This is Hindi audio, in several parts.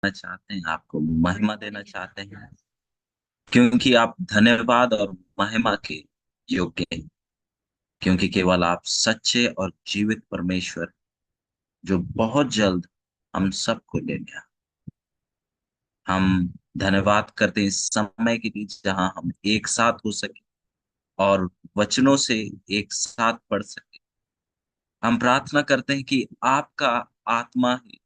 चाहते हैं, आपको महिमा देना चाहते हैं, क्योंकि आप धन्यवाद और महिमा के योग्य हैं। क्योंकि केवल आप सच्चे और जीवित परमेश्वर, जो बहुत जल्द हम सबको ले लिया। हम धन्यवाद करते हैं इस समय के लिए जहां हम एक साथ हो सके और वचनों से एक साथ पढ़ सके। हम प्रार्थना करते हैं कि आपका आत्मा ही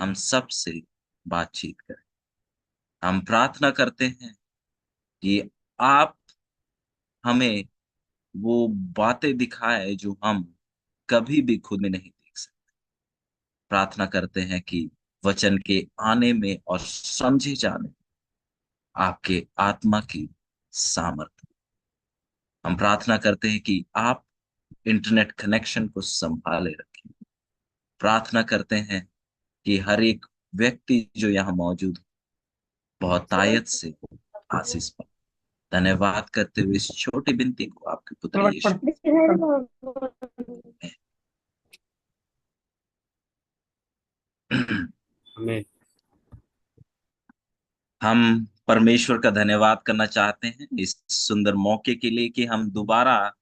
हम सब से बातचीत करे। हम प्रार्थना करते हैं कि आप हमें वो बातें दिखाए जो हम कभी भी खुद में नहीं देख सकते। प्रार्थना करते हैं कि वचन के आने में और समझे जाने में आपके आत्मा की सामर्थ्य। हम प्रार्थना करते हैं कि आप इंटरनेट कनेक्शन को संभाले रखें। प्रार्थना करते हैं कि हर एक व्यक्ति जो यहाँ मौजूद है, बहुत आयत से आशीष पाए। धन्यवाद करते हुए इस छोटी विनती को आपके पुत्र यीशु में। हमें हम परमेश्वर का धन्यवाद करना चाहते हैं इस सुंदर मौके के लिए कि हम दोबारा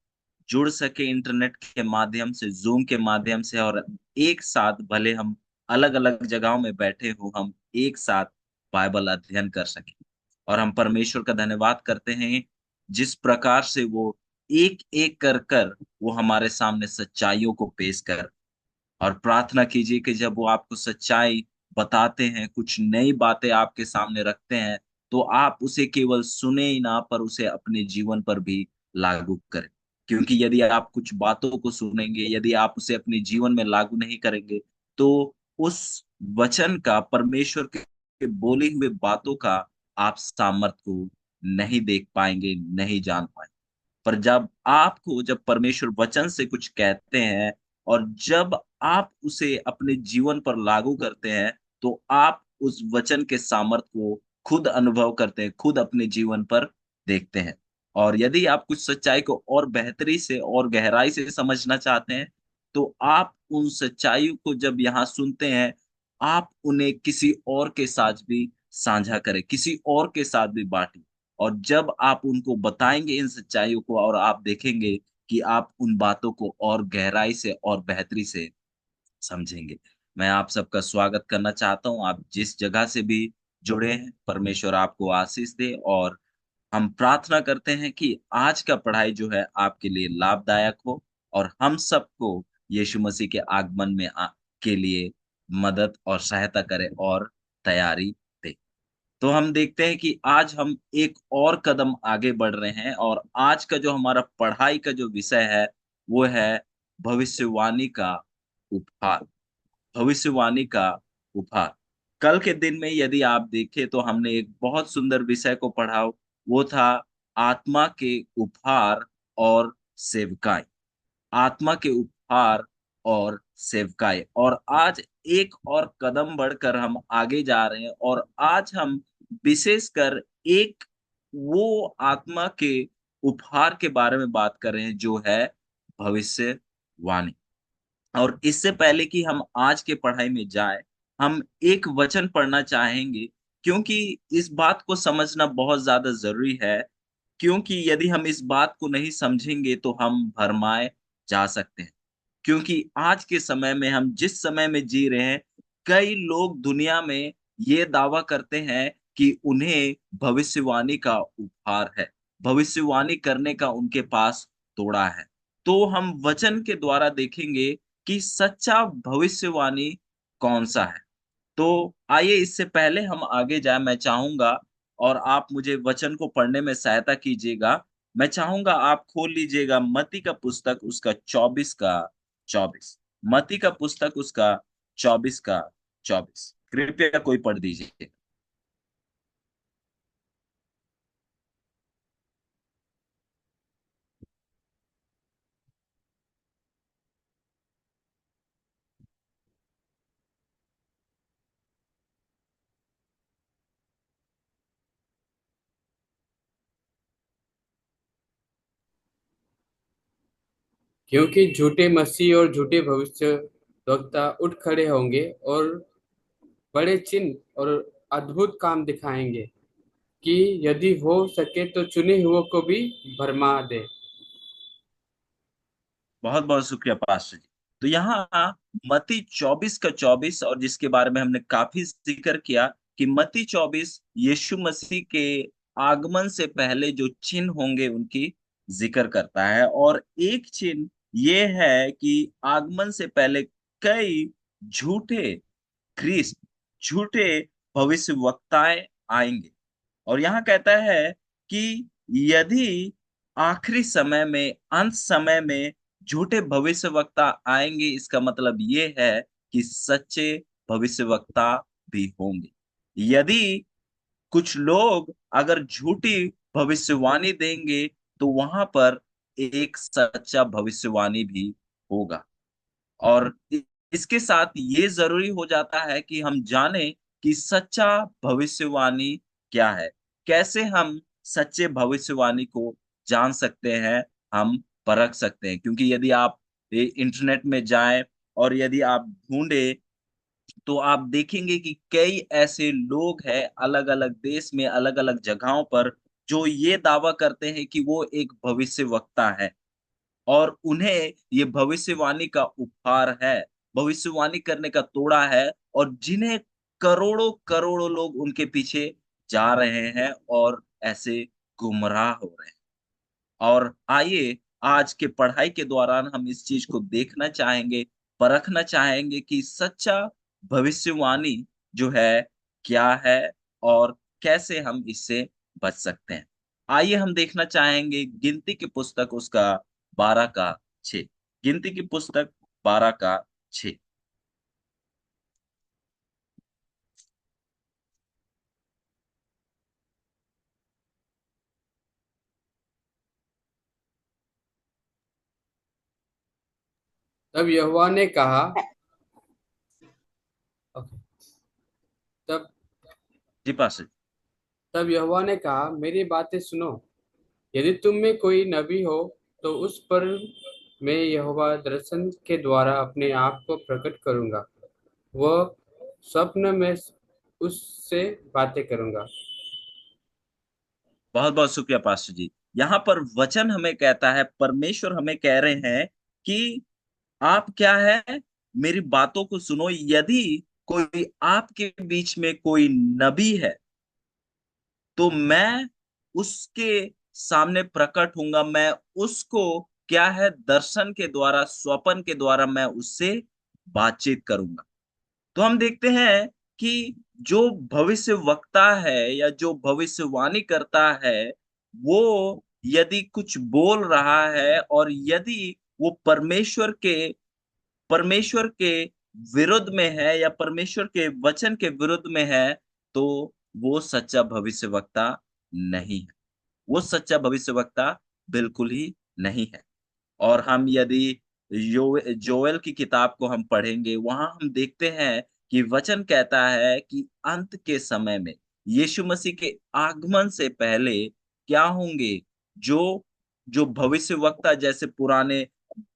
जुड़ सके इंटरनेट के माध्यम से, जूम के माध्यम से, और एक साथ, भले हम अलग अलग जगहों में बैठे हो, हम एक साथ बाइबल अध्ययन कर सके। और हम परमेश्वर का धन्यवाद करते हैं जिस प्रकार से वो एक एक कर कर वो हमारे सामने सच्चाइयों को पेश कर। और प्रार्थना कीजिए कि जब वो आपको सच्चाई बताते हैं, कुछ नई बातें आपके सामने रखते हैं, तो आप उसे केवल सुने ही ना, पर उसे अपने जीवन पर भी लागू करें। क्योंकि यदि आप कुछ बातों को सुनेंगे, यदि आप उसे अपने जीवन में लागू नहीं करेंगे, तो उस वचन का, परमेश्वर के बोली हुए बातों का आप सामर्थ को नहीं देख पाएंगे, नहीं जान पाएंगे। पर जब परमेश्वर वचन से कुछ कहते हैं और जब आप उसे अपने जीवन पर लागू करते हैं, तो आप उस वचन के सामर्थ्य को खुद अनुभव करते हैं, खुद अपने जीवन पर देखते हैं। और यदि आप कुछ सच्चाई को और बेहतरी से और गहराई से समझना चाहते हैं, तो आप उन सच्चाइयों को जब यहाँ सुनते हैं, आप उन्हें किसी और के साथ भी साझा करें, किसी और के साथ भी बांटें। और जब आप उनको बताएँगे इन सच्चाइयों को, और आप देखेंगे कि आप उन बातों को और गहराई से और बेहतरी से समझेंगे। मैं आप सबका स्वागत करना चाहता हूँ, आप जिस जगह से भी जुड़े हैं, परमेश्वर आपको आशीष दे। और हम प्रार्थना करते हैं कि आज का पढ़ाई जो है आपके लिए लाभदायक हो और हम सबको यीशु मसीह के आगमन में के लिए मदद और सहायता करे और तैयारी दे। तो हम देखते हैं कि आज हम एक और कदम आगे बढ़ रहे हैं, और आज का जो हमारा पढ़ाई का जो विषय है, वो है भविष्यवाणी का उपहार। भविष्यवाणी का उपहार। कल के दिन में यदि आप देखें तो हमने एक बहुत सुंदर विषय को पढ़ा, वो था आत्मा के उपहार और सेवकाई। आत्मा के उपहार और सेवकाई। और आज एक और कदम बढ़कर हम आगे जा रहे हैं, और आज हम विशेषकर एक वो आत्मा के उपहार के बारे में बात कर रहे हैं जो है भविष्यवाणी। और इससे पहले कि हम आज के पढ़ाई में जाएं, हम एक वचन पढ़ना चाहेंगे, क्योंकि इस बात को समझना बहुत ज्यादा जरूरी है। क्योंकि यदि हम इस बात को नहीं समझेंगे तो हम भरमाए जा सकते हैं। क्योंकि आज के समय में, हम जिस समय में जी रहे हैं, कई लोग दुनिया में ये दावा करते हैं कि उन्हें भविष्यवाणी का उपहार है, भविष्यवाणी करने का उनके पास तोड़ा है। तो हम वचन के द्वारा देखेंगे कि सच्चा भविष्यवाणी कौन सा है। तो आइए, इससे पहले हम आगे जाए, मैं चाहूंगा, और आप मुझे वचन को पढ़ने में सहायता कीजिएगा। मैं चाहूंगा आप खोल लीजिएगा मत्ती का पुस्तक, उसका 24 का 24। मत्ती का पुस्तक, उसका 24 का 24। कृपया कोई पढ़ दीजिए। क्योंकि झूठे मसीह और झूठे भविष्य वक्ता उठ खड़े होंगे और बड़े चिन्ह और अद्भुत काम दिखाएंगे कि यदि हो सके तो चुने हुओं को भी भरमा दे। बहुत बहुत शुक्रिया पास्टर जी। तो यहाँ मत्ती 24 का 24, और जिसके बारे में हमने काफी जिक्र किया कि मत्ती 24 यीशु मसीह के आगमन से पहले जो चिन्ह होंगे उनकी जिक्र करता है। और एक चिन्ह ये है कि आगमन से पहले कई झूठे ख्रीस्त, झूठे भविष्यवक्ताएं आएंगे। और यहाँ कहता है कि यदि आखिरी समय में, अंत समय में झूठे भविष्यवक्ता आएंगे, इसका मतलब ये है कि सच्चे भविष्यवक्ता भी होंगे। यदि कुछ लोग अगर झूठी भविष्यवाणी देंगे, तो वहां पर एक सच्चा भविष्यवाणी भी होगा। और इसके साथ ये जरूरी हो जाता है कि हम जाने कि सच्चा भविष्यवाणी क्या है। कैसे हम सच्चे भविष्यवाणी को जान सकते हैं, हम परख सकते हैं। क्योंकि यदि आप इंटरनेट में जाएं और यदि आप ढूंढे, तो आप देखेंगे कि कई ऐसे लोग हैं अलग अलग देश में, अलग अलग जगहों पर, जो ये दावा करते हैं कि वो एक भविष्यवक्ता है और उन्हें ये भविष्यवाणी का उपहार है, भविष्यवाणी करने का तोड़ा है, और जिन्हें करोड़ों करोड़ों लोग उनके पीछे जा रहे हैं और ऐसे गुमराह हो रहे हैं। और आइए आज के पढ़ाई के दौरान हम इस चीज को देखना चाहेंगे, परखना चाहेंगे कि सच्चा भविष्यवाणी जो है क्या है और कैसे हम इससे बच सकते हैं। आइए हम देखना चाहेंगे गिनती की पुस्तक उसका 12 का 6। गिनती की पुस्तक 12 का 6। तब यहोवा ने कहा, ओके, तब जी पास। तब यहोवा ने कहा, मेरी बातें सुनो। यदि तुम में कोई नबी हो तो उस पर मैं यहोवा दर्शन के द्वारा अपने आप को प्रकट करूंगा। वह स्वप्न में उससे बातें करूंगा। बहुत बहुत शुक्रिया पास्टर जी। यहाँ पर वचन हमें कहता है, परमेश्वर हमें कह रहे हैं कि आप क्या है, मेरी बातों को सुनो। यदि कोई आपके बीच में कोई नबी है, तो मैं उसके सामने प्रकट होऊंगा। मैं उसको क्या है, दर्शन के द्वारा, स्वप्न के द्वारा मैं उससे बातचीत करूंगा। तो हम देखते हैं कि जो भविष्य वक्ता है या जो भविष्यवाणी करता है, वो यदि कुछ बोल रहा है और यदि वो परमेश्वर के विरुद्ध में है या परमेश्वर के वचन के विरुद्ध में है, तो वो सच्चा भविष्यवक्ता नहीं है। वो सच्चा भविष्यवक्ता बिल्कुल ही नहीं है। और हम यदि जोएल की किताब को हम पढ़ेंगे, वहां हम देखते हैं कि वचन कहता है कि अंत के समय में, यीशु मसीह के आगमन से पहले क्या होंगे, जो जो भविष्यवक्ता जैसे पुराने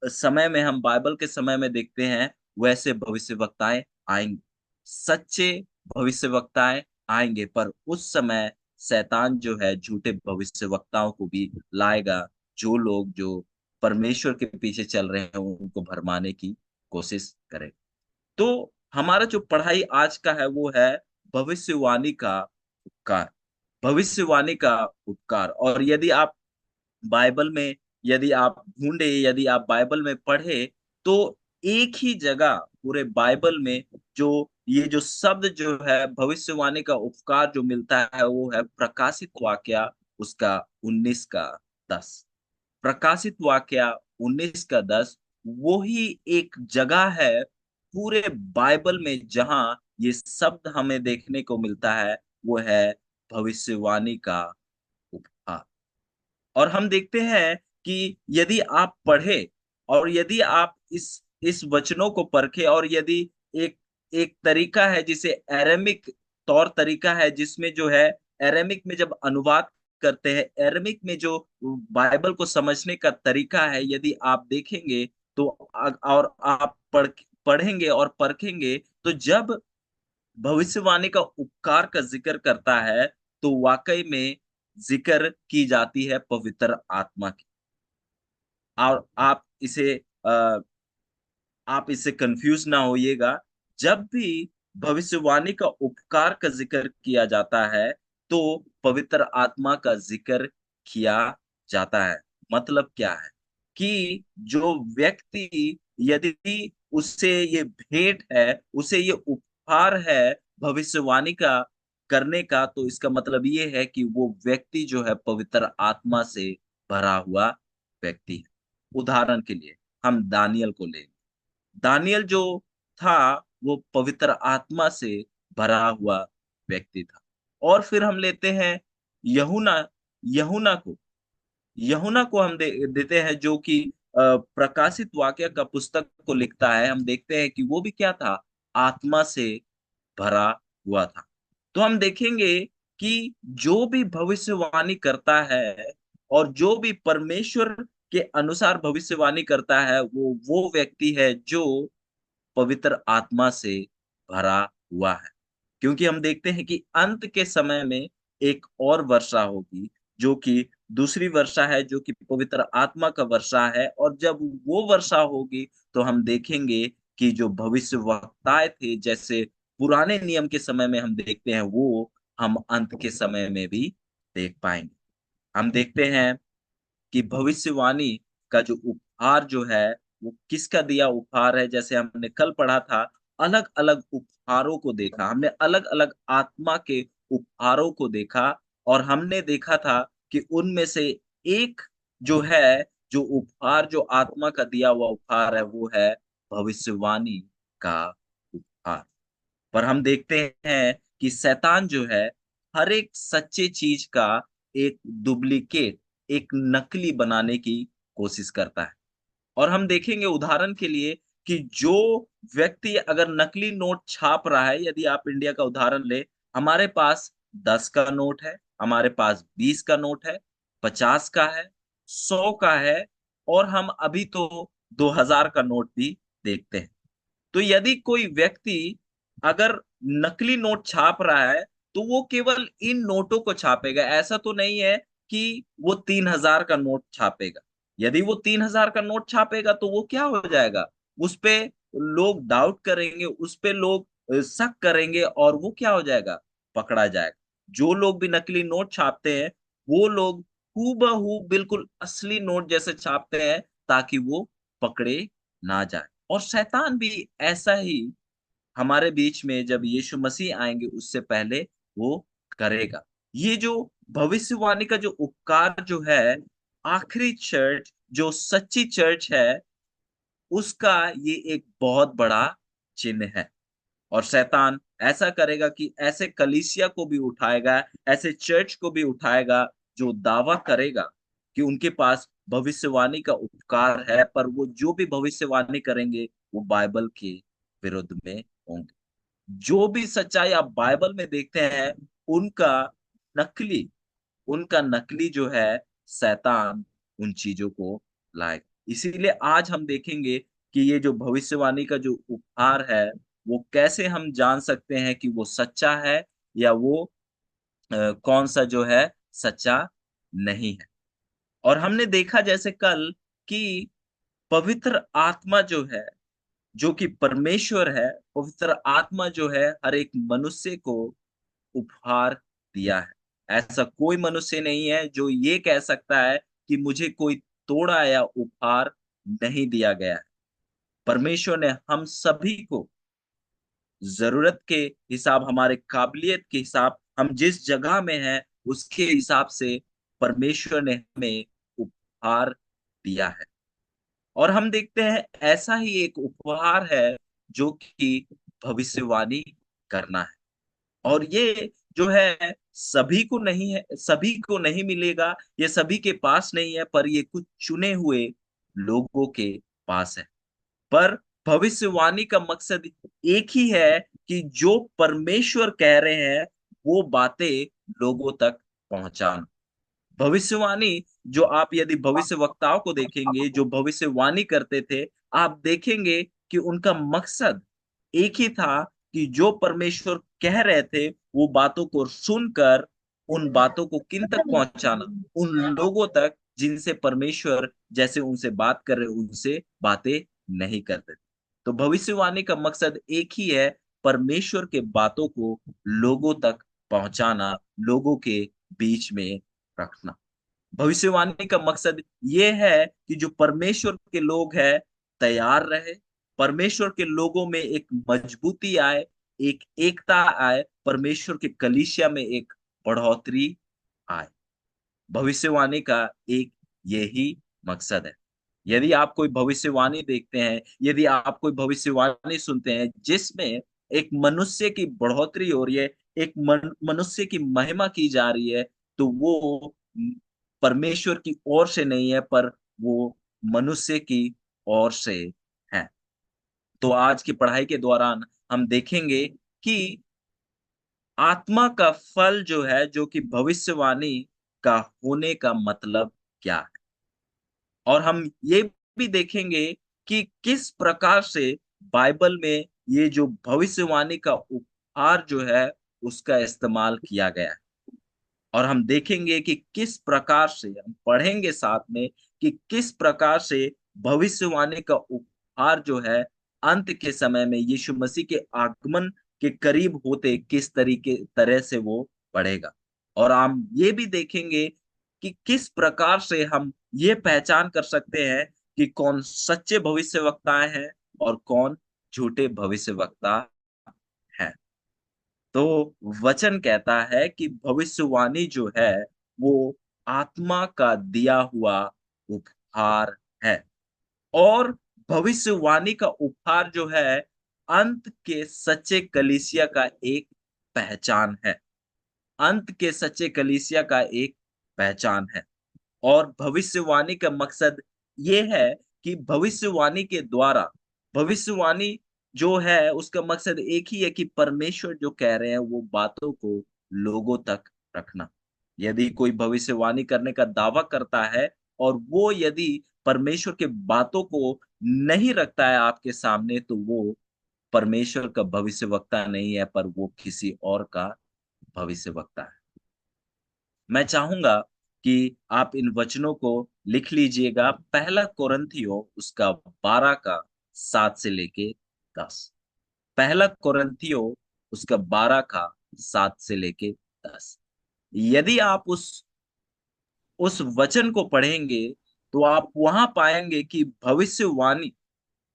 समय में हम बाइबल के समय में देखते हैं, वैसे भविष्यवक्ताएं आएंगे, सच्चे भविष्यवक्ताएं आएंगे। पर उस समय शैतान जो है झूठे भविष्यवक्ताओं को भी लाएगा, जो लोग जो परमेश्वर के पीछे चल रहे हैं उनको भरमाने की कोशिश करें। तो हमारा जो पढ़ाई आज का है वो है भविष्यवाणी का उपकार। भविष्यवाणी का उपकार। और यदि आप बाइबल में, यदि आप ढूंढे, यदि आप बाइबल में पढ़े, तो एक ही जगह पूरे बाइबल में जो ये जो शब्द जो है भविष्यवाणी का उपकार जो मिलता है, वो है प्रकाशित वाक्या उसका 19 का 10। प्रकाशित वाक्या 19 का 10 वो ही एक जगह है पूरे बाइबल में जहां ये शब्द हमें देखने को मिलता है, वो है भविष्यवाणी का उपहार। और हम देखते हैं कि यदि आप पढ़े और यदि आप इस वचनों को परखे, और यदि एक एक तरीका है जिसे एरेमिक तौर तरीका है, जिसमें जो है एरेमिक में जब अनुवाद करते हैं, एरेमिक में जो बाइबल को समझने का तरीका है, यदि आप देखेंगे तो और आप पढ़ेंगे और परखेंगे, तो जब भविष्यवाणी का उपकार का जिक्र करता है, तो वाकई में जिक्र की जाती है पवित्र आत्मा की। और अ, आप इससे कंफ्यूज ना होइएगा। जब भी भविष्यवाणी का उपकार का जिक्र किया जाता है, तो पवित्र आत्मा का जिक्र किया जाता है। मतलब क्या है कि जो व्यक्ति, यदि उससे ये भेंट है, उसे ये उपहार है भविष्यवाणी का करने का, तो इसका मतलब ये है कि वो व्यक्ति जो है पवित्र आत्मा से भरा हुआ व्यक्ति है। उदाहरण के लिए हम दानियल को लें। दानियल जो था, वो पवित्र आत्मा से भरा हुआ व्यक्ति था। और फिर हम लेते हैं यहूना। यहूना को यहूना को हम देते हैं, जो कि प्रकाशित वाक्य का पुस्तक को लिखता है। हम देखते हैं कि वो भी क्या था, आत्मा से भरा हुआ था। तो हम देखेंगे कि जो भी भविष्यवाणी करता है और जो भी परमेश्वर के अनुसार भविष्यवाणी करता है, वो व्यक्ति है जो पवित्र आत्मा से भरा हुआ है। क्योंकि हम देखते हैं कि अंत के समय में एक और वर्षा होगी, जो कि दूसरी वर्षा है, जो कि पवित्र आत्मा का वर्षा है। और जब वो वर्षा होगी, तो हम देखेंगे कि जो भविष्यवक्ताएं थे, जैसे पुराने नियम के समय में हम देखते हैं, वो हम अंत के समय में भी देख पाएंगे। हम देखते हैं कि भविष्यवाणी का जो उपहार जो है, वो किसका दिया उपहार है। जैसे हमने कल पढ़ा था, अलग अलग उपहारों को देखा हमने, अलग अलग आत्मा के उपहारों को देखा। और हमने देखा था कि उनमें से एक जो है, जो उपहार, जो आत्मा का दिया हुआ उपहार है, वो है भविष्यवाणी का उपहार। पर हम देखते हैं कि शैतान जो है, हर एक सच्चे चीज का एक डुप्लीकेट, एक नकली बनाने की कोशिश करता है। और हम देखेंगे उदाहरण के लिए कि जो व्यक्ति अगर नकली नोट छाप रहा है, यदि आप इंडिया का उदाहरण ले, हमारे पास 10 का नोट है, हमारे पास 20 का नोट है, 50 का है, 100 का है, और हम अभी तो 2000 का नोट भी देखते हैं। तो यदि कोई व्यक्ति अगर नकली नोट छाप रहा है, तो वो केवल इन नोटों को छापेगा। ऐसा तो नहीं है कि वो 3000 का नोट छापेगा। यदि वो 3000 का नोट छापेगा, तो वो क्या हो जाएगा, उस पे लोग डाउट करेंगे, उस पे लोग शक करेंगे, और वो क्या हो जाएगा, पकड़ा जाएगा। जो लोग भी नकली नोट छापते हैं, वो लोग हूबहू बिल्कुल असली नोट जैसे छापते हैं, ताकि वो पकड़े ना जाए। और शैतान भी ऐसा ही हमारे बीच में, जब यीशु मसीह आएंगे उससे पहले, वो करेगा। ये जो भविष्यवाणी का जो उपकार जो है, आखिरी चर्च, जो सच्ची चर्च है, उसका ये एक बहुत बड़ा चिन्ह है। और शैतान ऐसा करेगा कि ऐसे कलीसिया को भी उठाएगा, ऐसे चर्च को भी उठाएगा, जो दावा करेगा कि उनके पास भविष्यवाणी का उपकार है, पर वो जो भी भविष्यवाणी करेंगे, वो बाइबल के विरुद्ध में होंगे। जो भी सच्चाई आप बाइबल में देखते हैं, उनका नकली उनका नकली जो है, शैतान उन चीजों को लाएगा। इसीलिए आज हम देखेंगे कि ये जो भविष्यवाणी का जो उपहार है, वो कैसे हम जान सकते हैं कि वो सच्चा है, या वो कौन सा जो है सच्चा नहीं है। और हमने देखा जैसे कल कि पवित्र आत्मा जो है, जो कि परमेश्वर है, पवित्र आत्मा जो है हर एक मनुष्य को उपहार दिया है। ऐसा कोई मनुष्य नहीं है जो ये कह सकता है कि मुझे कोई तोड़ा या उपहार नहीं दिया गया है। परमेश्वर ने हम सभी को जरूरत के हिसाब, हमारे काबिलियत के हिसाब, हम जिस जगह में हैं उसके हिसाब से परमेश्वर ने हमें उपहार दिया है। और हम देखते हैं ऐसा ही एक उपहार है, जो कि भविष्यवाणी करना है। और ये जो है सभी को नहीं मिलेगा, ये सभी के पास नहीं है, पर ये कुछ चुने हुए लोगों के पास है। पर भविष्यवाणी का मकसद एक ही है कि जो परमेश्वर कह रहे हैं, वो बातें लोगों तक पहुंचाना। भविष्यवाणी, जो आप यदि भविष्य वक्ताओं को देखेंगे, जो भविष्यवाणी करते थे, आप देखेंगे कि उनका मकसद एक ही था, कि जो परमेश्वर कह रहे थे वो बातों को सुनकर उन बातों को किन तक पहुंचाना, उन लोगों तक जिनसे परमेश्वर जैसे उनसे बात कर रहे उनसे बातें नहीं करते। तो भविष्यवाणी का मकसद एक ही है, परमेश्वर के बातों को लोगों तक पहुंचाना, लोगों के बीच में रखना। भविष्यवाणी का मकसद ये है कि जो परमेश्वर के लोग हैं तैयार रहे, परमेश्वर के लोगों में एक मजबूती आए, एक एकता आए, परमेश्वर के कलीसिया में एक बढ़ोतरी आए। भविष्यवाणी का एक यही मकसद है। यदि आप कोई भविष्यवाणी देखते हैं, यदि आप कोई भविष्यवाणी सुनते हैं जिसमें एक मनुष्य की बढ़ोतरी हो रही है, एक मनुष्य की महिमा की जा रही है, तो वो परमेश्वर की ओर से नहीं है, पर वो मनुष्य की ओर से है। तो आज की पढ़ाई के दौरान हम देखेंगे कि आत्मा का फल जो है, जो कि भविष्यवाणी का होने का मतलब क्या है? और हम ये भी देखेंगे कि किस प्रकार से बाइबल में ये जो भविष्यवाणी का उपहार जो है, उसका इस्तेमाल किया गया है। और हम देखेंगे कि किस प्रकार से हम पढ़ेंगे साथ में कि किस प्रकार से भविष्यवाणी का उपहार जो है, अंत के समय में यीशु मसीह के आगमन के करीब होते किस तरीके तरह से वो बढ़ेगा। और हम ये भी देखेंगे कि किस प्रकार से हम ये पहचान कर सकते हैं कि कौन सच्चे भविष्यवक्ताएं हैं और कौन झूठे भविष्यवक्ता हैं। तो वचन कहता है कि भविष्यवाणी जो है वो आत्मा का दिया हुआ उपहार है। और भविष्यवाणी का उपहार जो है अंत के सच्चे कलीसिया का एक पहचान है। अंत के सच्चे कलीसिया का एक पहचान है। और भविष्यवाणी का मकसद ये है कि भविष्यवाणी के द्वारा, भविष्यवाणी जो है उसका मकसद एक ही है कि परमेश्वर जो कह रहे हैं वो बातों को लोगों तक रखना। यदि कोई भविष्यवाणी करने का दावा करता है और वो यदि परमेश्वर के बातों को नहीं रखता है आपके सामने, तो वो परमेश्वर का भविष्यवक्ता नहीं है, पर वो किसी और का भविष्यवक्ता है। मैं चाहूंगा कि आप इन वचनों को लिख लीजिएगा। पहला कोरिन्थियों उसका 12 का 7 से लेके 10। पहला कोरिन्थियों उसका 12 का 7 से लेके 10। यदि आप उस वचन को पढ़ेंगे तो आप वहां पाएंगे कि भविष्यवाणी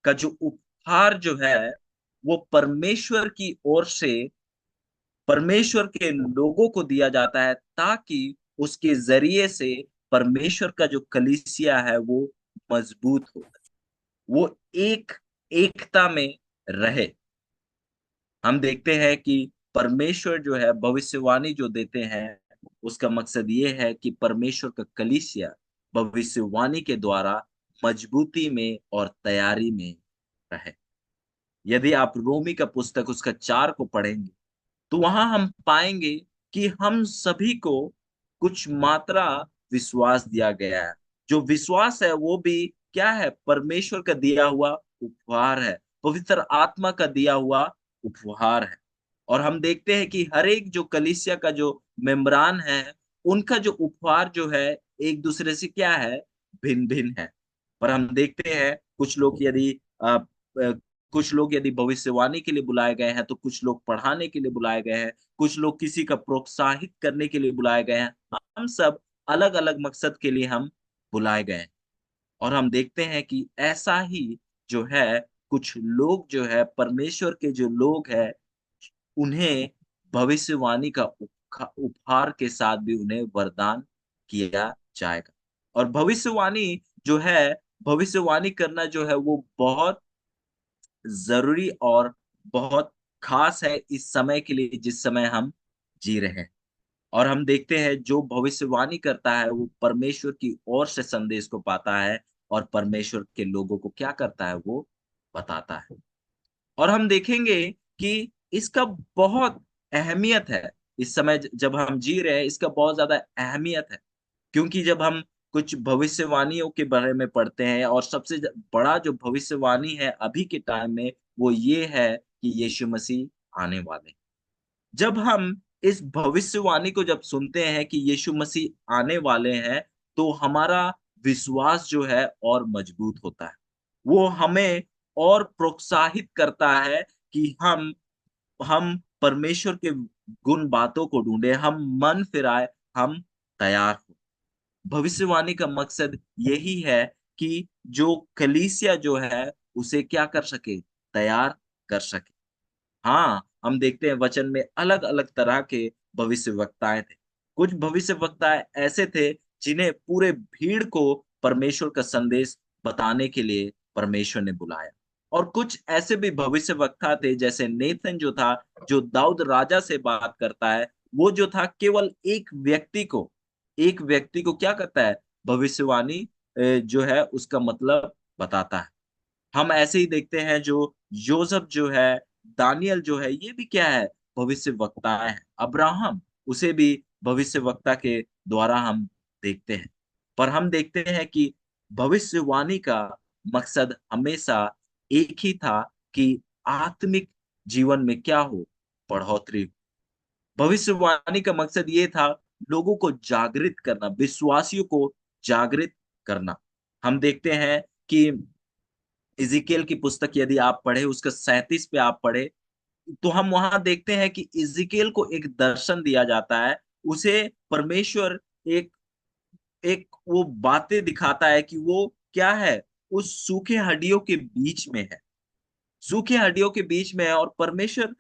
का जो उपहार जो है वो परमेश्वर की ओर से परमेश्वर के लोगों को दिया जाता है, ताकि उसके जरिए से परमेश्वर का जो कलीसिया है वो मजबूत हो, वो एक एकता में रहे। हम देखते हैं कि परमेश्वर जो है भविष्यवाणी जो देते हैं उसका मकसद ये है कि परमेश्वर का कलीसिया भविष्यवाणी के द्वारा मजबूती में और तैयारी में रहे। यदि आप रोमी का पुस्तक उसका 4 को पढ़ेंगे तो वहां हम पाएंगे कि हम सभी को कुछ मात्रा विश्वास दिया गया है। जो विश्वास है वो भी क्या है? परमेश्वर का दिया हुआ उपहार है, पवित्र आत्मा का दिया हुआ उपहार है। और हम देखते हैं कि हर एक जो कलीसिया का जो मेम्बरान है, उनका जो उपहार जो है एक दूसरे से क्या है? भिन्न भिन्न है। पर हम देखते हैं कुछ लोग यदि कुछ लोग यदि भविष्यवाणी के लिए बुलाए गए हैं, तो कुछ लोग पढ़ाने के लिए बुलाए गए हैं, कुछ लोग किसी का प्रोत्साहित करने के लिए बुलाए गए हैं। हम सब अलग अलग मकसद के लिए हम बुलाए गए हैं। और हम देखते हैं कि ऐसा ही जो है कुछ लोग जो है परमेश्वर के जो लोग हैं, उन्हें भविष्यवाणी का उपहार के साथ भी उन्हें वरदान किया जाएगा। और भविष्यवाणी जो है, भविष्यवाणी करना जो है वो बहुत जरूरी और बहुत खास है इस समय के लिए जिस समय हम जी रहे हैं। और हम देखते हैं जो भविष्यवाणी करता है वो परमेश्वर की ओर से संदेश को पाता है और परमेश्वर के लोगों को क्या करता है? वो बताता है। और हम देखेंगे कि इसका बहुत अहमियत है। इस समय जब हम जी रहे हैं इसका बहुत ज्यादा अहमियत है। क्योंकि जब हम कुछ भविष्यवाणियों के बारे में पढ़ते हैं, और सबसे बड़ा जो भविष्यवाणी है अभी के टाइम में वो ये है कि यीशु मसीह आने वाले हैं। जब हम इस भविष्यवाणी को जब सुनते हैं कि यीशु मसीह आने वाले हैं, तो हमारा विश्वास जो है और मजबूत होता है। वो हमें और प्रोत्साहित करता है कि हम परमेश्वर के गुण बातों को ढूंढे, हम मन फिराए, हम तैयार हो। भविष्यवाणी का मकसद यही है कि जो कलीसिया जो है उसे क्या कर सके, तैयार कर सके। हाँ, हम देखते हैं वचन में अलग-अलग तरह के भविष्यवक्ताएँ थे। कुछ भविष्यवक्ताएँ ऐसे थे जिन्हें पूरे भीड़ को परमेश्वर का संदेश बताने के लिए परमेश्वर ने बुलाया। और कुछ ऐसे भी भविष्यवक्ता थे जैसे नेतन जो था, जो दाऊद राजा से बात करता है, वो जो था केवल एक व्यक्ति को क्या करता है? भविष्यवाणी जो है उसका मतलब बताता है। हम ऐसे ही देखते हैं जो योसेफ जो है, दानियल जो है, ये भी क्या है? भविष्यवक्ताएँ हैं। अब्राहम, उसे भी भविष्यवक्ता के द्वारा हम देखते हैं। पर हम देखते हैं कि भविष्यवाणी का मकसद हमेशा एक ही था कि आत्मिक जीवन में क्या हो? बढ़ोतरी हो। भविष्यवाणी का मकसद ये था लोगों को जागृत करना, विश्वासियों को जागृत करना। हम देखते हैं कि इज़ीकियल की पुस्तक यदि आप पढ़े, उसका 37 पे आप पढ़े, तो हम वहाँ देखते हैं कि इज़ीकियल को एक दर्शन दिया जाता है। उसे परमेश्वर एक एक वो बातें दिखाता है कि वो क्या है, उस सूखे हड्डियों के बीच में है। सूखे हड्डियों के बीच में है और परमेश्वर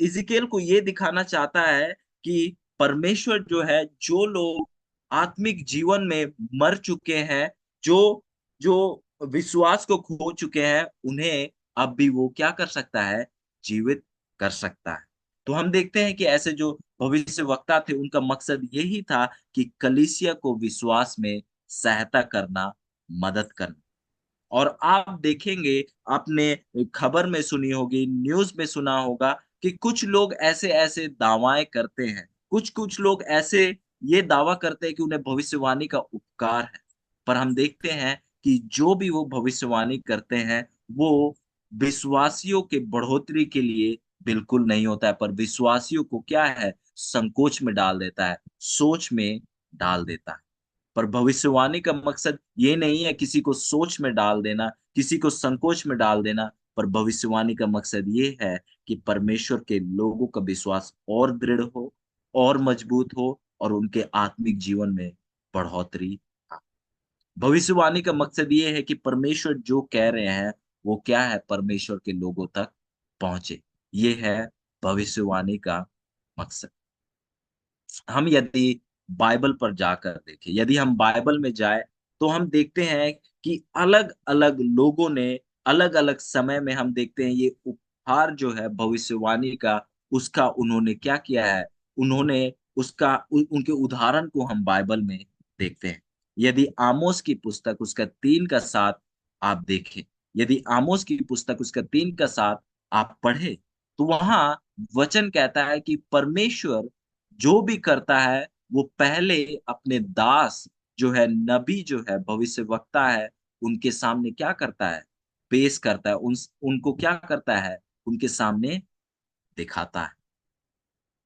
इज़ीकियल को ये दिखाना चाहता है कि परमेश्वर जो है, जो लोग आत्मिक जीवन में मर चुके हैं, जो जो विश्वास को खो चुके हैं, उन्हें अब भी वो क्या कर सकता है? जीवित कर सकता है। तो हम देखते हैं कि ऐसे जो भविष्यवक्ता थे, उनका मकसद यही था कि कलीसिया को विश्वास में सहायता करना, मदद करना। और आप देखेंगे, आपने खबर में सुनी होगी, न्यूज़ में सुना होगा कि कुछ लोग ऐसे-ऐसे दावाएँ करते हैं। कुछ-कुछ लोग ऐसे ये दावा करते हैं कि उन्हें भविष्यवाणी का उपकार है। पर हम देखते हैं कि जो भी वो भविष्यवाणी करते हैं, वो विश्वासियों के बढ़ोतरी के लिए बिल्कुल नहीं होता है, पर विश्वासियों को क्या है, संकोच में डाल देता है, सोच में डाल देता है। पर भविष्यवाणी का मकसद ये नहीं है किसी को सोच में डाल देना, किसी को संकोच में डाल देना, पर भविष्यवाणी का मकसद ये है कि परमेश्वर के लोगों का विश्वास और दृढ़ हो, और मजबूत हो और उनके आत्मिक जीवन में बढ़ोतरी आए। भविष्यवाणी का मकसद ये है कि परमेश्वर जो कह रहे हैं, वो क्या है? परमेश्वर के लोगों तक पहुँचे। ये है भविष्यवाणी का मकसद। हम यदि बाइबल पर जाकर देखें, यदि हम बाइबल में जाएँ, तो हम देखते हैं कि अलग-अलग लोगों ने अलग-अलग समय में हम देखते हैं ये उपहार जो है भविष्यवाणी का, उसका उन्होंने क्या किया है, उन्होंने उसका उनके उदाहरण को हम बाइबल में देखते हैं। यदि आमोस की पुस्तक उसका 3 का 7 आप देखें, यदि आमोस की पुस्तक उसका 3 का 7 आप पढ़ें, तो वहाँ वचन कहता है कि परमेश्वर जो भी करता है, वो पहले अपने दास जो है, नबी जो है, भविष्यवक्ता है, उनके सामने क्या करता है? पेश करता है, उनको क्या करता है? उनके सामने दिखाता है।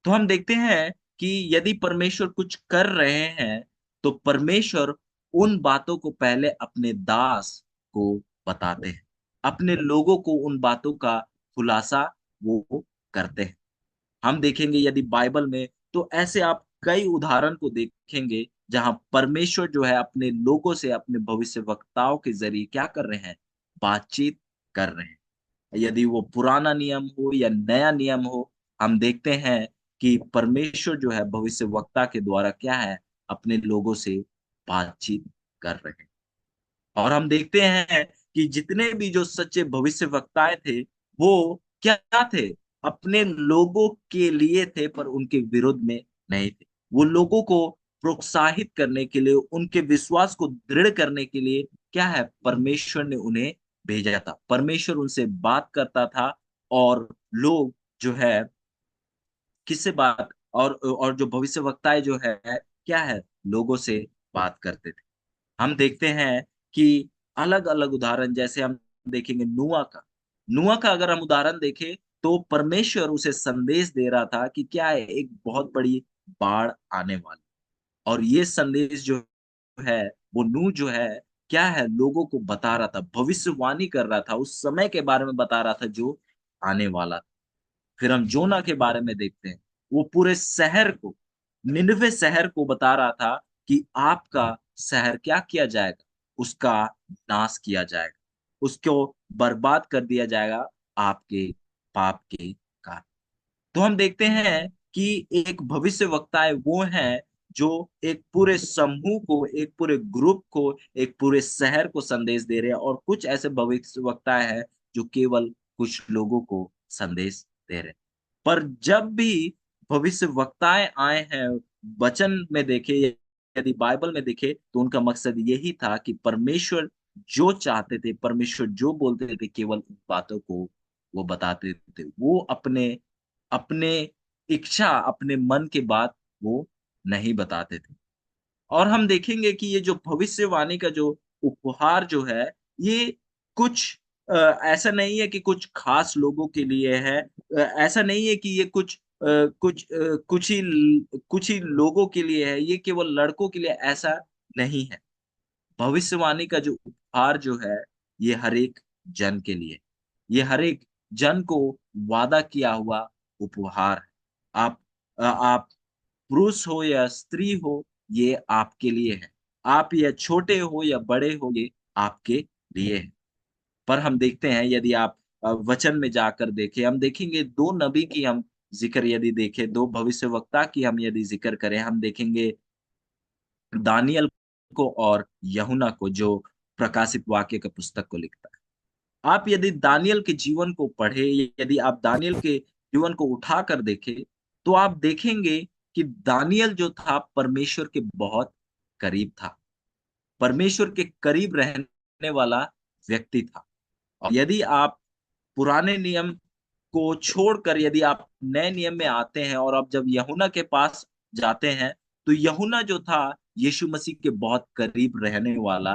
तो हम देखते हैं कि यदि परमेश्वर कुछ कर रहे हैं, तो परमेश्वर उन बातों को पहले अपने दास को बताते हैं। अपने लोगों को उन बातों का खुलासा वो करते हैं। हम देखेंगे यदि बाइबल में, तो ऐसे आप कई उदाहरण को देखेंगे जहां परमेश्वर जो है अपने लोगों से, अपने भविष्यवक्ताओं के जरिए क्या कर रहे हैं? बातचीत कर रहे हैं। यदि वो पुराना नियम हो या नया नियम हो, हम देखते हैं कि परमेश्वर जो है भविष्यवक्ता के द्वारा क्या है? अपने लोगों से बातचीत कर रहे हैं। और हम देखते हैं कि जितने भी जो सच्चे भविष्यवक्ताएँ थे, वो क्या थे? अपने लोगों के लिए थे, पर उनके विरुद्ध में नहीं थे। वो लोगों को प्रोत्साहित करने के लिए, उनके विश्वास को दृढ़ करने के लिए क्या है? परमेश्वर ने उन्हें भेजा था। परमेश्वर उनसे बात करता था और लोग जो है किससे बात, और जो भविष्यवक्ताएँ जो है, क्या है? लोगों से बात करते थे। हम देखते हैं कि अलग-अलग उदाहरण, जैसे हम देखेंगे नूह का। नूह का अगर हम उदाहरण देखें, तो परमेश्वर उसे संदेश दे रहा था कि क्या है, एक बहुत बड़ी बाढ़ आने वाली। और ये संदेश जो है, वो नूह जो है, क्या है, लोगों को बता रहा था, भविष्यवाणी कर रहा था, उस समय के बारे में बता रहा था जो आने वाला था। फिर हम जोना के बारे में देखते हैं। वो पूरे शहर को, निनवे शहर को बता रहा था कि आपका शहर क्या किया जाएगा, उसका नाश किया जाएगा, उसको बर्बाद कर दिया जाएगा आपके पाप के कारण। तो हम देखते हैं कि एक भविष्यवक्ता वो हैं जो एक पूरे समूह को, एक पूरे ग्रुप को, एक पूरे शहर को संदेश दे रहे हैं, और कुछ ऐसे भविष्यवक्ता हैं जो केवल कुछ लोगों को संदेश दे रहे हैं। पर जब भी भविष्यवक्ताएं आए हैं, वचन में देखे, यदि बाइबल में देखे, तो उनका मकसद यही था कि परमेश्वर जो चाहते थे, परमेश्वर जो बोलते थे, केवल उन बातों को वो बताते थे। वो अपने अपने इच्छा, अपने मन की बात वो नहीं बताते थे। और हम देखेंगे कि ये जो भविष्यवाणी का जो उपहार जो है, ये कुछ ऐसा नहीं है कि कुछ खास लोगों के लिए है। ऐसा नहीं है कि ये कुछ ही लोगों के लिए है, ये केवल लड़कों के लिए, ऐसा नहीं है। भविष्यवाणी का जो उपहार जो है, ये हर एक जन के लिए, ये हर एक जन को वादा किया हुआ उपहार है। आप पुरुष हो या स्त्री हो, ये आपके लिए है। आप या छोटे हो या बड़े हो, ये आपके लिए है। पर हम देखते हैं, यदि आप वचन में जाकर देखें, हम देखेंगे दो नबी की हम जिक्र यदि देखें, दो भविष्यवक्ता की हम यदि जिक्र करें, हम देखेंगे दानियल को और यूहन्ना को, जो प्रकाशित वाक्य के पुस्तक को लिखता है। आप यदि दानियल के जीवन को पढ़े, यदि आप दानियल के जीवन को उठाकर देखें, तो आप देखेंगे कि दानियल जो था परमेश्वर के बहुत करीब था, परमेश्वर के करीब रहने वाला व्यक्ति था। और यदि आप पुराने नियम को छोड़कर यदि आप नए नियम में आते हैं, और आप जब यूहन्ना के पास जाते हैं, तो यूहन्ना जो था यीशु मसीह के बहुत करीब रहने वाला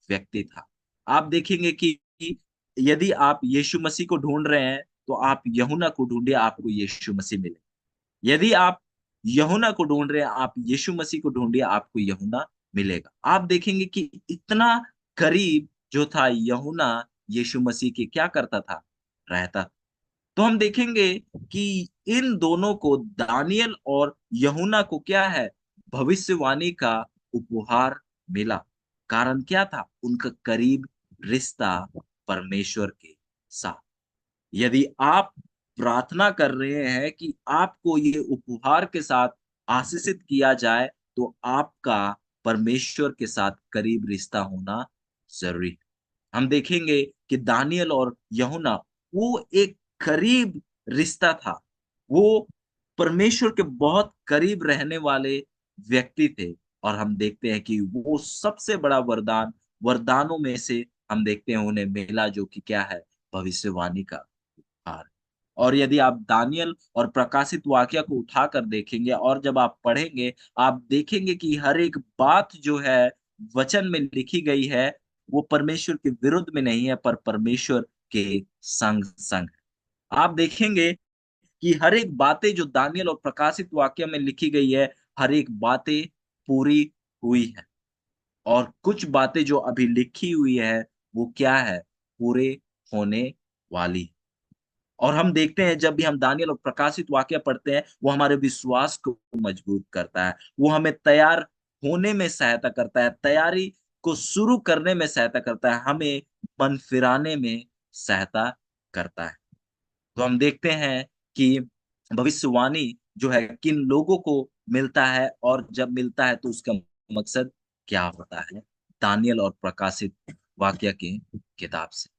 व्यक्ति था। आप देखेंगे कि यदि आप यीशु मसीह को ढूंढ रहे हैं, तो आप यूहन्ना को ढूंढिए, आपको यीशु मसीह मिले। यदि आप यूहन्ना को ढूंढ रहे हैं, आप यीशु मसीह को ढूंढिए, आपको यूहन्ना मिलेगा। आप देखेंगे कि इतना करीब जो था यूहन्ना यीशु मसीह के, क्या करता था, रहता था। तो हम देखेंगे कि इन दोनों को, दानियल और यूहन्ना को, क्या है, भविष्यवाणी का उपहार मिला। कारण क्या था, उनका करीब रिश्ता परमेश्वर के साथ। यदि आप प्रार्थना कर रहे हैं कि आपको ये उपहार के साथ आशीषित किया जाए, तो आपका परमेश्वर के साथ करीब रिश्ता होना जरूरी है। हम देखेंगे कि दानियल और यूहन्ना, वो एक करीब रिश्ता था। वो परमेश्वर के बहुत करीब रहने वाले व्यक्ति थे। और हम देखते हैं कि वो सबसे बड़ा वरदान, वरदानों में से हम देखते हैं उन्हें मिला, जो कि क्या है, भविष्यवाणी का हार। और यदि आप दानियल और प्रकाशित वाक्य को उठाकर देखेंगे, और जब आप पढ़ेंगे, आप देखेंगे कि हर एक बात जो है वचन में लिखी गई है, वो परमेश्वर के विरुद्ध में नहीं है, पर परमेश्वर के संग संग। आप देखेंगे कि हर एक बातें जो दानियल और प्रकाशित वाक्य में लिखी गई है, हर एक बातें पूरी हुई है। और कुछ बातें जो अभी लिखी हुई है, वो क्या है, पूरे होने वाली है। और हम देखते हैं, जब भी हम दानियल और प्रकाशित वाक्य पढ़ते हैं, वो हमारे विश्वास को मजबूत करता है, वो हमें तैयार होने में सहायता करता है, तैयारी को शुरू करने में सहायता करता है, हमें मन फिराने में सहायता करता है। तो हम देखते हैं कि भविष्यवाणी जो है किन लोगों को मिलता है, और जब मिलता है तो उसका मकसद क्या होता है, दानियल और प्रकाशित वाक्य की किताब से।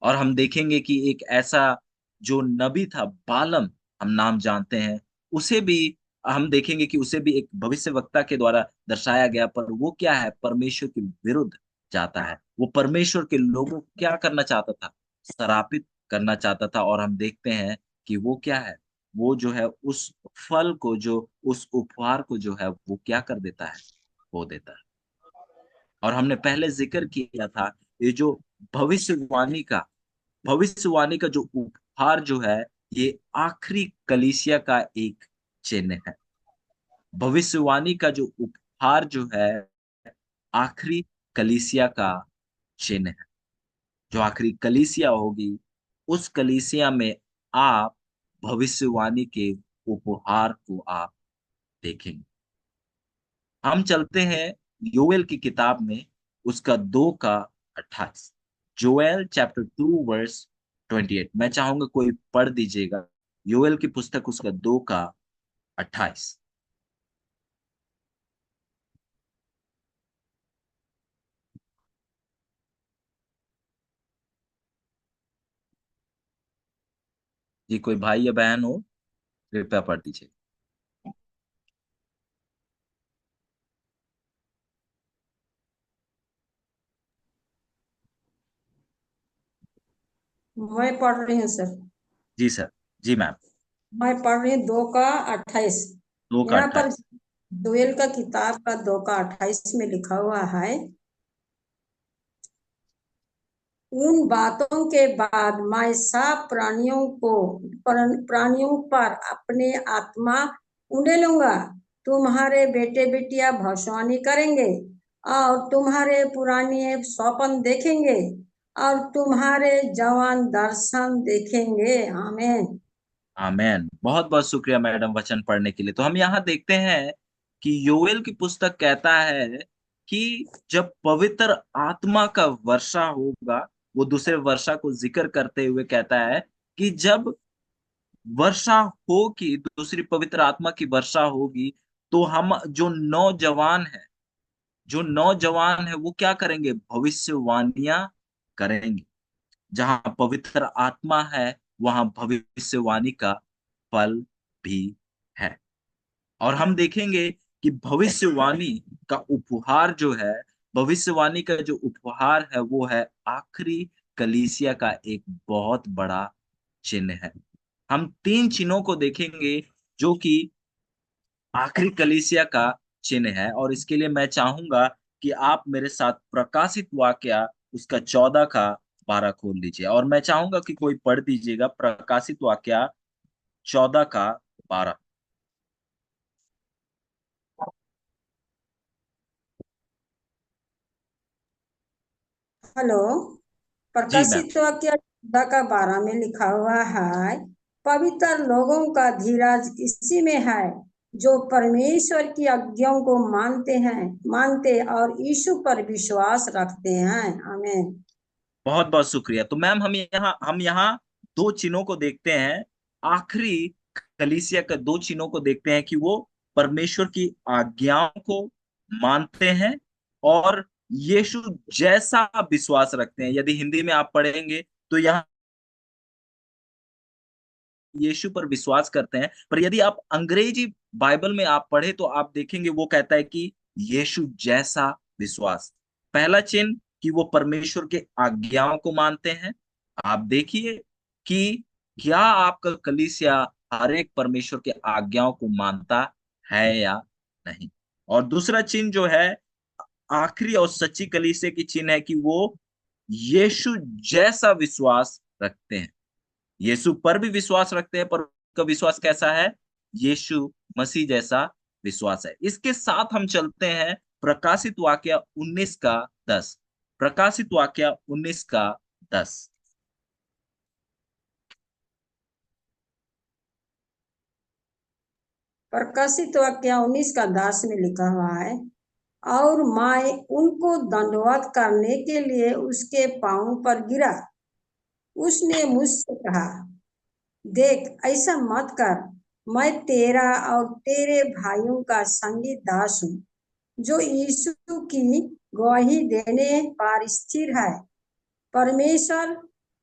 और हम देखेंगे कि एक ऐसा जो नबी था, बालम, हम नाम जानते हैं, उसे भी हम देखेंगे कि उसे भी एक भविष्यवक्ता के द्वारा दर्शाया गया, पर वो क्या है, परमेश्वर के विरुद्ध जाता है। वो परमेश्वर के लोगों को क्या करना चाहता था, श्रापित करना चाहता था। और हम देखते हैं कि वो क्या है, वो जो है उस फल को, जो उस उपहार को जो है, वो क्या कर देता है, वो देता है। और हमने पहले जिक्र किया था, ये जो भविष्यवाणी का भविष्यवाणी का जो उपहार जो है ये आखिरी कलीसिया का एक चिन्ह है। भविष्यवाणी का जो उपहार जो है आखिरी कलीसिया का चिन्ह है। जो आखिरी कलीसिया होगी उस कलीसिया में आप भविष्यवाणी के उपहार को आप देखेंगे। हम चलते हैं योएल की किताब में, उसका 2 का 28। Joel chapter 2 verse 28। मैं चाहूंगा कोई पढ़ दीजिएगा योएल की पुस्तक उसका 2 का 28। जी कोई भाई या बहन हो कृपया पढ़ दीजिए। मैं पढ़ रही हूँ सर। जी सर। जी मैम। मैं पढ़ रही हूँ 2 का 28। दो का यहाँ पर अट्ठाईस दुएल का किताब का 2 का 28 में लिखा हुआ है, उन बातों के बाद मैं सब प्राणियों पर अपने आत्मा उंडेलूंगा। तुम्हारे बेटे बेटियां भविष्यवाणी करेंगे और तुम्हारे पुराने स्वप्न देखेंगे और तुम्हारे जवान दर्शन देखेंगे। आमीन। आमेन। बहुत बहुत शुक्रिया मैडम वचन पढ़ने के लिए। तो हम यहाँ देखते हैं कि योएल की पुस्तक कहता है कि जब पवित्र आत्मा का वर्षा होगा, वो दूसरे वर्षा को जिक्र करते हुए कहता है कि जब वर्षा होगी, दूसरी पवित्र आत्मा की वर्षा होगी, तो हम जो नौजवान है वो क्या करेंगे? भविष्यवाणियां करेंगे। जहां पवित्र आत्मा है वहां भविष्यवाणी का फल भी है। और हम देखेंगे कि भविष्यवाणी का जो उपहार है वो है आखिरी कलीसिया का एक बहुत बड़ा चिन्ह है। हम 3 चिन्हों को देखेंगे जो कि आखिरी कलीसिया का चिन्ह है। और इसके लिए मैं चाहूंगा कि आप मेरे साथ प्रकाशित वाक्या उसका 14 का 12 खोल लीजिए, और मैं चाहूंगा कि कोई पढ़ दीजिएगा प्रकाशित वाक्या 14 का 12। हेलो। जी मैम। प्रकाशित वाक्य 14 का 12 में लिखा हुआ है, पवित्र लोगों का धीरज इसी में है जो परमेश्वर की आज्ञाओं को मानते और यीशु पर विश्वास रखते हैं। आमीन। बहुत बहुत शुक्रिया। तो मैम हम यहाँ 2 चिन्हों को देखते हैं। आखिरी कलीसिया का 2 चिन्हों को देखते हैं कि वो परमेश्वर की आज्ञाओं को मानते हैं और यीशु जैसा विश्वास रखते हैं। यदि हिंदी में आप पढ़ेंगे तो यहाँ यीशु पर विश्वास करते हैं, पर यदि आप अंग्रेजी बाइबल में आप पढ़े तो आप देखेंगे वो कहता है कि यीशु जैसा विश्वास। पहला चिन्ह कि वो परमेश्वर के आज्ञाओं को मानते हैं। आप देखिए कि क्या आपका कलीसिया हर एक परमेश्वर के आज्ञाओं को मानता है या नहीं। और दूसरा चिन्ह जो है आखिरी और सच्ची कलीसिया की चिन्ह है कि वो यीशु जैसा विश्वास रखते हैं। यीशु पर भी विश्वास रखते हैं, पर उनका विश्वास कैसा है? यीशु मसीह जैसा विश्वास है। इसके साथ हम चलते हैं प्रकाशित वाक्या 19 का 10। प्रकाशित वाक्या 19 का 10। प्रकाशित वाक्य 19 का 10 में लिखा हुआ है, और मैं उनको दंडवत करने के लिए उसके पांव पर गिरा। उसने मुझसे कहा, देख, ऐसा मत कर। मैं तेरा और तेरे भाइयों का संगी दास हूँ, जो यीशु की गवाही देने पर स्थिर है। परमेश्वर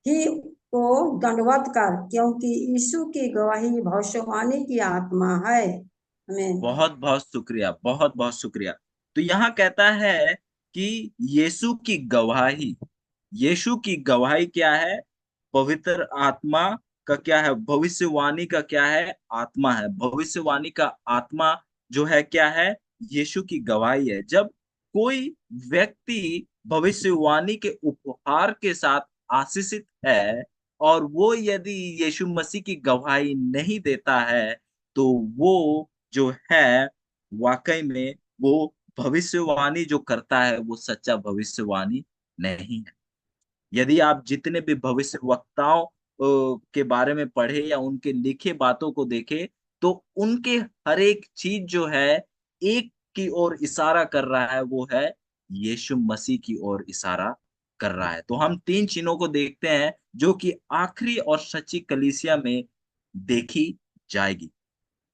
ही को दंडवत कर, क्योंकि यीशु की गवाही भविष्यवाणी की आत्मा है। आमीन। बहुत बहुत शुक्रिया, बहुत बहुत शुक्रिया। तो यहाँ कहता है कि यीशु की गवाही क्या है? पवित्र आत्मा का क्या है? भविष्यवाणी का क्या है? आत्मा है। भविष्यवाणी का आत्मा जो है क्या है? यीशु की गवाही है। जब कोई व्यक्ति भविष्यवाणी के उपहार के साथ आशीषित है और वो यदि यीशु मसीह की गवाही नहीं देता है, तो वो जो है वाकई में वो भविष्यवाणी जो करता है वो सच्चा भविष्यवाणी नहीं है। यदि आप जितने भी भविष्यवक्ताओं के बारे में पढ़े या उनके लिखे बातों को देखें, तो उनके हर एक चीज़ जो है, एक की ओर इशारा कर रहा है, वो है यीशु मसीह की ओर इशारा कर रहा है। तो हम 3 चिन्हों को देखते हैं, जो कि आखिरी और सच्ची कलीसिया में देखी जाएगी।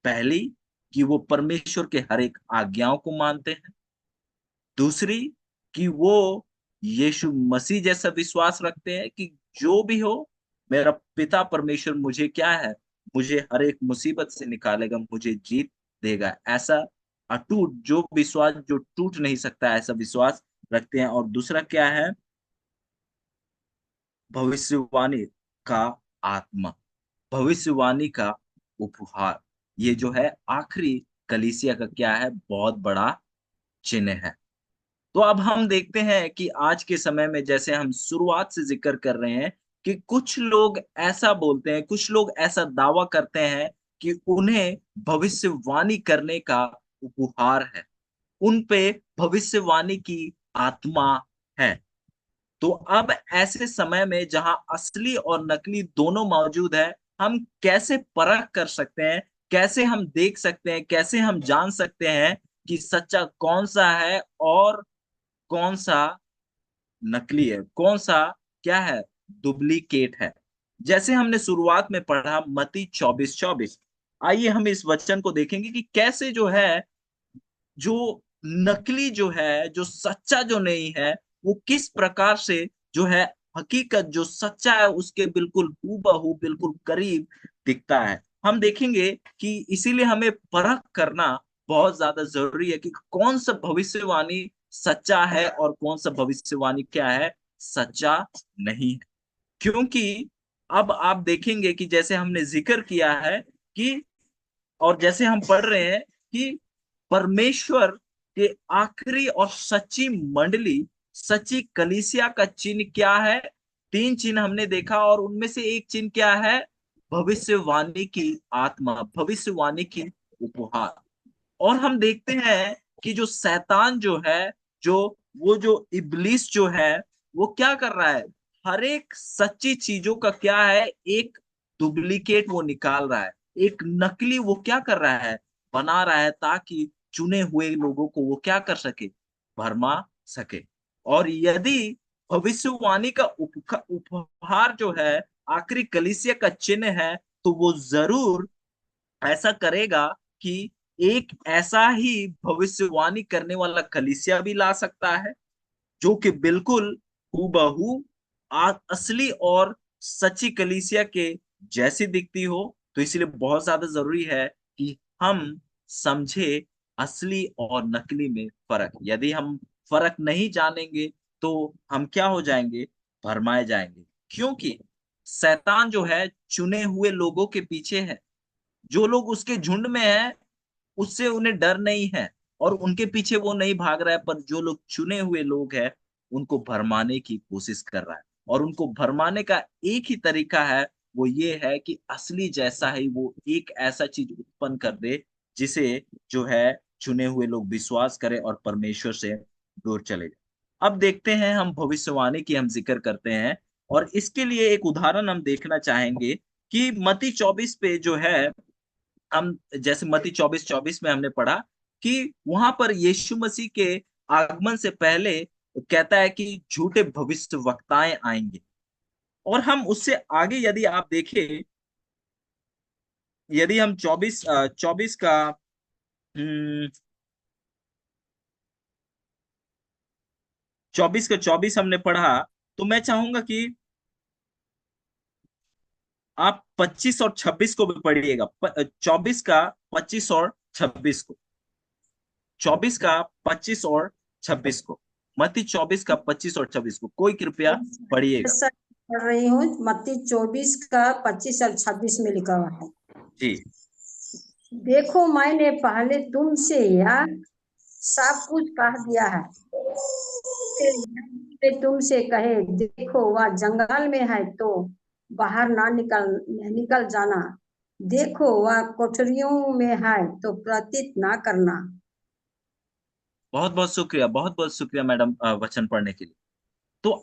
पहली, कि वो परमेश्वर के हर एक आज्ञाओं को मानते हैं। दूसरी, कि वो यीशु मसीह जैसा विश्वास रखते हैं कि जो भी हो, मेरा पिता परमेश्वर मुझे क्या है, मुझे हर एक मुसीबत से निकालेगा, मुझे जीत देगा। ऐसा अटूट जो विश्वास जो टूट नहीं सकता, ऐसा विश्वास रखते हैं। और दूसरा क्या है? भविष्यवाणी का आत्मा, भविष्यवाणी का उपहार। ये जो है आखिरी कलीसिया का क्या है? बहुत बड़ा चिन्ह है। तो अब हम देखते हैं कि आज के समय में जैसे हम शुरुआत से ज़िक्र कर रहे हैं कि कुछ लोग ऐसा बोलते हैं, कुछ लोग ऐसा दावा करते हैं कि उन्हें भविष्यवाणी करने का उपहार है। उन पे भविष्यवाणी की आत्मा है। तो अब ऐसे समय में जहां असली और नकली दोनों मौजूद है, हम कैसे परख कर सकते हैं? कैसे हम देख सकते हैं? कैसे हम जान सकते हैं कि सच्चा कौन-सा है और कौन-सा नकली है, कौन-सा क्या है, डुप्लीकेट है। जैसे हमने शुरुआत में पढ़ा मत्ती 24:24। आइए हम इस वचन को देखेंगे कि कैसे जो है, जो नकली जो है, जो सच्चा जो नहीं है, वो किस प्रकार से जो है हकीकत जो सच्चा है उसके बिल्कुल हूबहू, बिल्कुल करीब दिखता है। हम देखेंगे कि इसीलिए हमें परख करना बहुत ज़्यादा ज़रूरी है कि कौन-सा भविष्यवाणी सच्चा है और कौन-सा भविष्यवाणी क्या है, सच्चा नहीं है। क्योंकि अब आप देखेंगे कि जैसे हमने ज़िक्र किया है कि और जैसे हम पढ़ रहे हैं कि परमेश्वर के आखिरी और सच्ची मंडली, सच्ची कलीसिया का चिन्ह क्या है? 3 चिन्ह हमने देखा और उनमें से एक चिन्ह क्या है? भविष्यवाणी की आत्मा, भविष्यवाणी की उपहार। और हम देखते हैं कि जो शैतान जो है, जो इब्लीस जो है, वो क्या कर रहा है? हर एक सच्ची चीज़ों का क्या है? एक डुप्लीकेट वो निकाल रहा है। एक नकली वो क्या कर रहा है? बना रहा है ताकि चुने हुए लोगों को वो क्या कर सके? भरमा सके। और यदि भविष्यवाणी का उपहार जो है, आखिरी कलीसिया का चिन्ह है, तो वो ज़रूर ऐसा करेगा कि एक ऐसा ही भविष्यवाणी करने वाला कलीसिया भी ला सकता है, जो कि बिल्कुल हूबहू असली और सच्ची कलीसिया के जैसी दिखती हो। तो इसलिए बहुत ज़्यादा ज़रूरी है कि हम समझे असली और नकली में फ़र्क। यदि हम फ़र्क नहीं जानेंगे, तो हम क्या हो जाएँगे? भरमाए जाएँगे। क्योंकि शैतान जो है चुने हुए लोगों के पीछे है। जो लोग उसके झुंड में हैं, उससे उन्हें डर नहीं है और उनके पीछे वो नहीं भाग रहा है, पर जो लोग चुने हुए लोग हैं, उनको भरमाने की कोशिश कर रहा है। और उनको भरमाने का एक ही तरीका है, वो ये है कि असली जैसा ही वो एक ऐसा चीज़ उत्पन्न कर दे, जिसे जो है चुने हुए लोग विश्वास करें और परमेश्वर से दूर चले जाएँ। अब देखते हैं, हम भविष्यवाणी की हम ज़िक्र करते हैं और इसके लिए एक उदाहरण हम देखना चाहेंगे कि मत्ती 24 पे जो है, हम जैसे मत्ती 24:24 में हमने पढ़ा कि वहाँ पर यीशु मसीह के आगमन से पहले कहता है कि झूठे भविष्यवक्ताएँ आएँगे। और हम उससे आगे यदि आप देखें, यदि हम 24 का उम, 24 का 24 हमने पढ़ा, तो मैं चाहूँगा कि आप 25 और 26 को भी पढ़िएगा। 24 का 25 और 26 को। 24 का 25 और 26 को। मत्ती 24 का 25 और 26 को। कोई कृपया पढ़िएगा। ऐसा पढ़ रही हूँ, मत्ती 24 का 25 और 26 में लिखा हुआ है। जी, देखो, मैंने पहले तुमसे यह सब कुछ कह दिया है। फिर वे तुमसे कहे, देखो वह जंगल में है तो बाहर ना निकल जाना। देखो वह कोठरियों में है तो प्रतीत ना करना। बहुत बहुत शुक्रिया, बहुत बहुत शुक्रिया मैडम, वचन पढ़ने के लिए। तो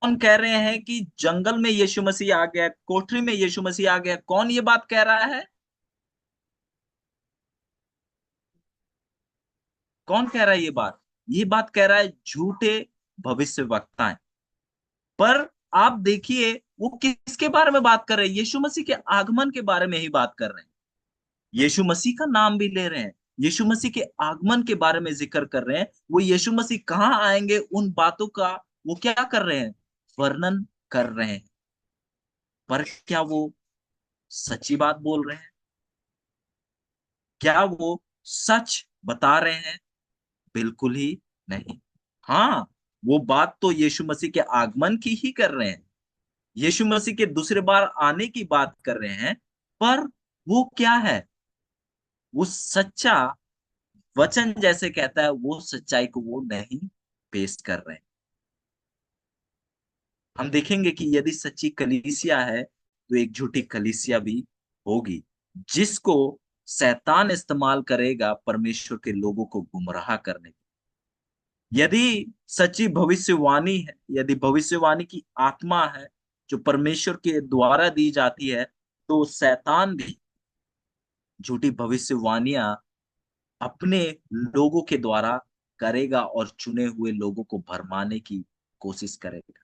कौन कह रहे हैं कि जंगल में यीशु मसीह आ गया, कोठरी में यीशु मसीह आ गया? कौन ये बात कह रहा है? कौन कह रहा है ये बात? ये बात कह रहा है झूठे भविष्यवक्ताएं। पर आप देखिए वो किसके बारे में बात कर रहे हैं? यीशु मसीह के आगमन के बारे में ही बात कर रहे हैं। यीशु मसीह का नाम भी ले रहे हैं, यीशु मसीह के आगमन के बारे में जिक्र कर रहे हैं। वो यीशु मसीह कहाँ आएंगे, उन बातों का वो क्या कर रहे हैं? वर्णन कर रहे हैं। पर क्या वो सच्ची बात बोल रहे हैं? क्या वो सच बता रहे हैं? बिल्कुल ही नहीं। हाँ, वो बात तो यीशु मसीह के आगमन की ही कर रहे हैं, यीशु मसीह के दूसरे बार आने की बात कर रहे हैं। पर वो क्या है? वो सच्चा वचन जैसे कहता है, वो सच्चाई को वो नहीं पेश कर रहे हैं। हम देखेंगे कि यदि सच्ची कलीसिया है तो एक झूठी कलीसिया भी होगी, जिसको शैतान इस्तेमाल करेगा परमेश्वर के लोगों को गुमराह करने। यदि सच्ची भविष्यवाणी है, यदि भविष्यवाणी की आत्मा है जो परमेश्वर के द्वारा दी जाती है, तो शैतान भी झूठी भविष्यवाणियां अपने लोगों के द्वारा करेगा और चुने हुए लोगों को भरमाने की कोशिश करेगा।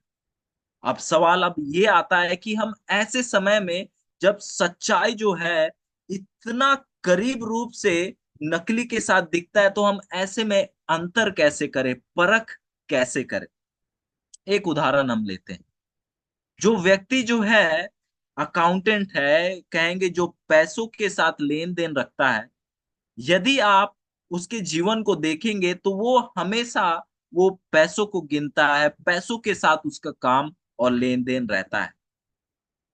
अब सवाल अब ये आता है कि हम ऐसे समय में, जब सच्चाई जो है इतना करीब रूप से नकली के साथ दिखता है, तो हम ऐसे में अंतर कैसे करें, परख कैसे करें? एक उदाहरण हम लेते हैं। जो व्यक्ति जो है अकाउंटेंट है, कहेंगे जो पैसों के साथ लेन देन रखता है, यदि आप उसके जीवन को देखेंगे तो वो हमेशा वो पैसों को गिनता है, पैसों के साथ उसका काम और लेन देन रहता है।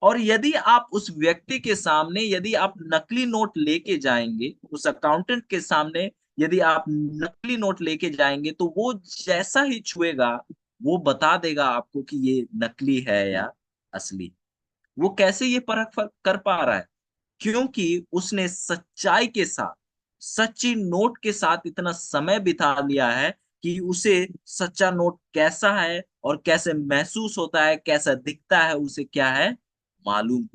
और यदि आप उस व्यक्ति के सामने, यदि आप नकली नोट लेके जाएंगे, उस अकाउंटेंट के सामने यदि आप नकली नोट लेके जाएंगे, तो वो जैसा ही छुएगा, वो बता देगा आपको कि ये नकली है या असली। वो कैसे ये परख कर पा रहा है? क्योंकि उसने सच्चाई के साथ, सच्ची नोट के साथ इतना समय बिता लिया है कि उसे सच्चा नोट कैसा है और कैसे महसूस होता है, कैसा दिखता है, उसे क्या है मालूम।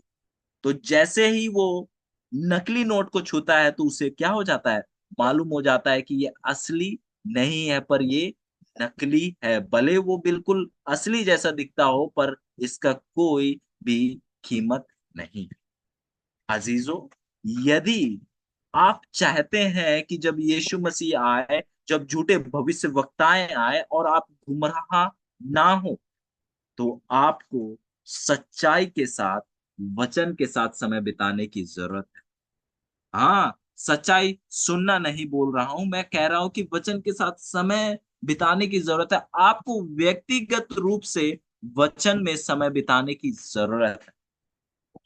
तो जैसे ही वो नकली नोट को छूता है तो उसे क्या हो जाता है? मालूम हो जाता है कि ये असली नहीं है, पर ये नकली है। भले वो बिल्कुल असली जैसा दिखता हो, पर इसका कोई भी कीमत नहीं। अजीजों, यदि आप चाहते हैं कि जब यीशु मसीह आए, जब झूठे भविष्य वक्ताएं आए और आप गुमराह ना हो, तो आपको सच्चाई के साथ, वचन के साथ समय बिताने की जरूरत है। हाँ, सच्चाई सुनना नहीं बोल रहा हूं, मैं कह रहा हूं कि वचन के साथ समय बिताने की जरूरत है। आपको व्यक्तिगत रूप से वचन में समय बिताने की जरूरत है।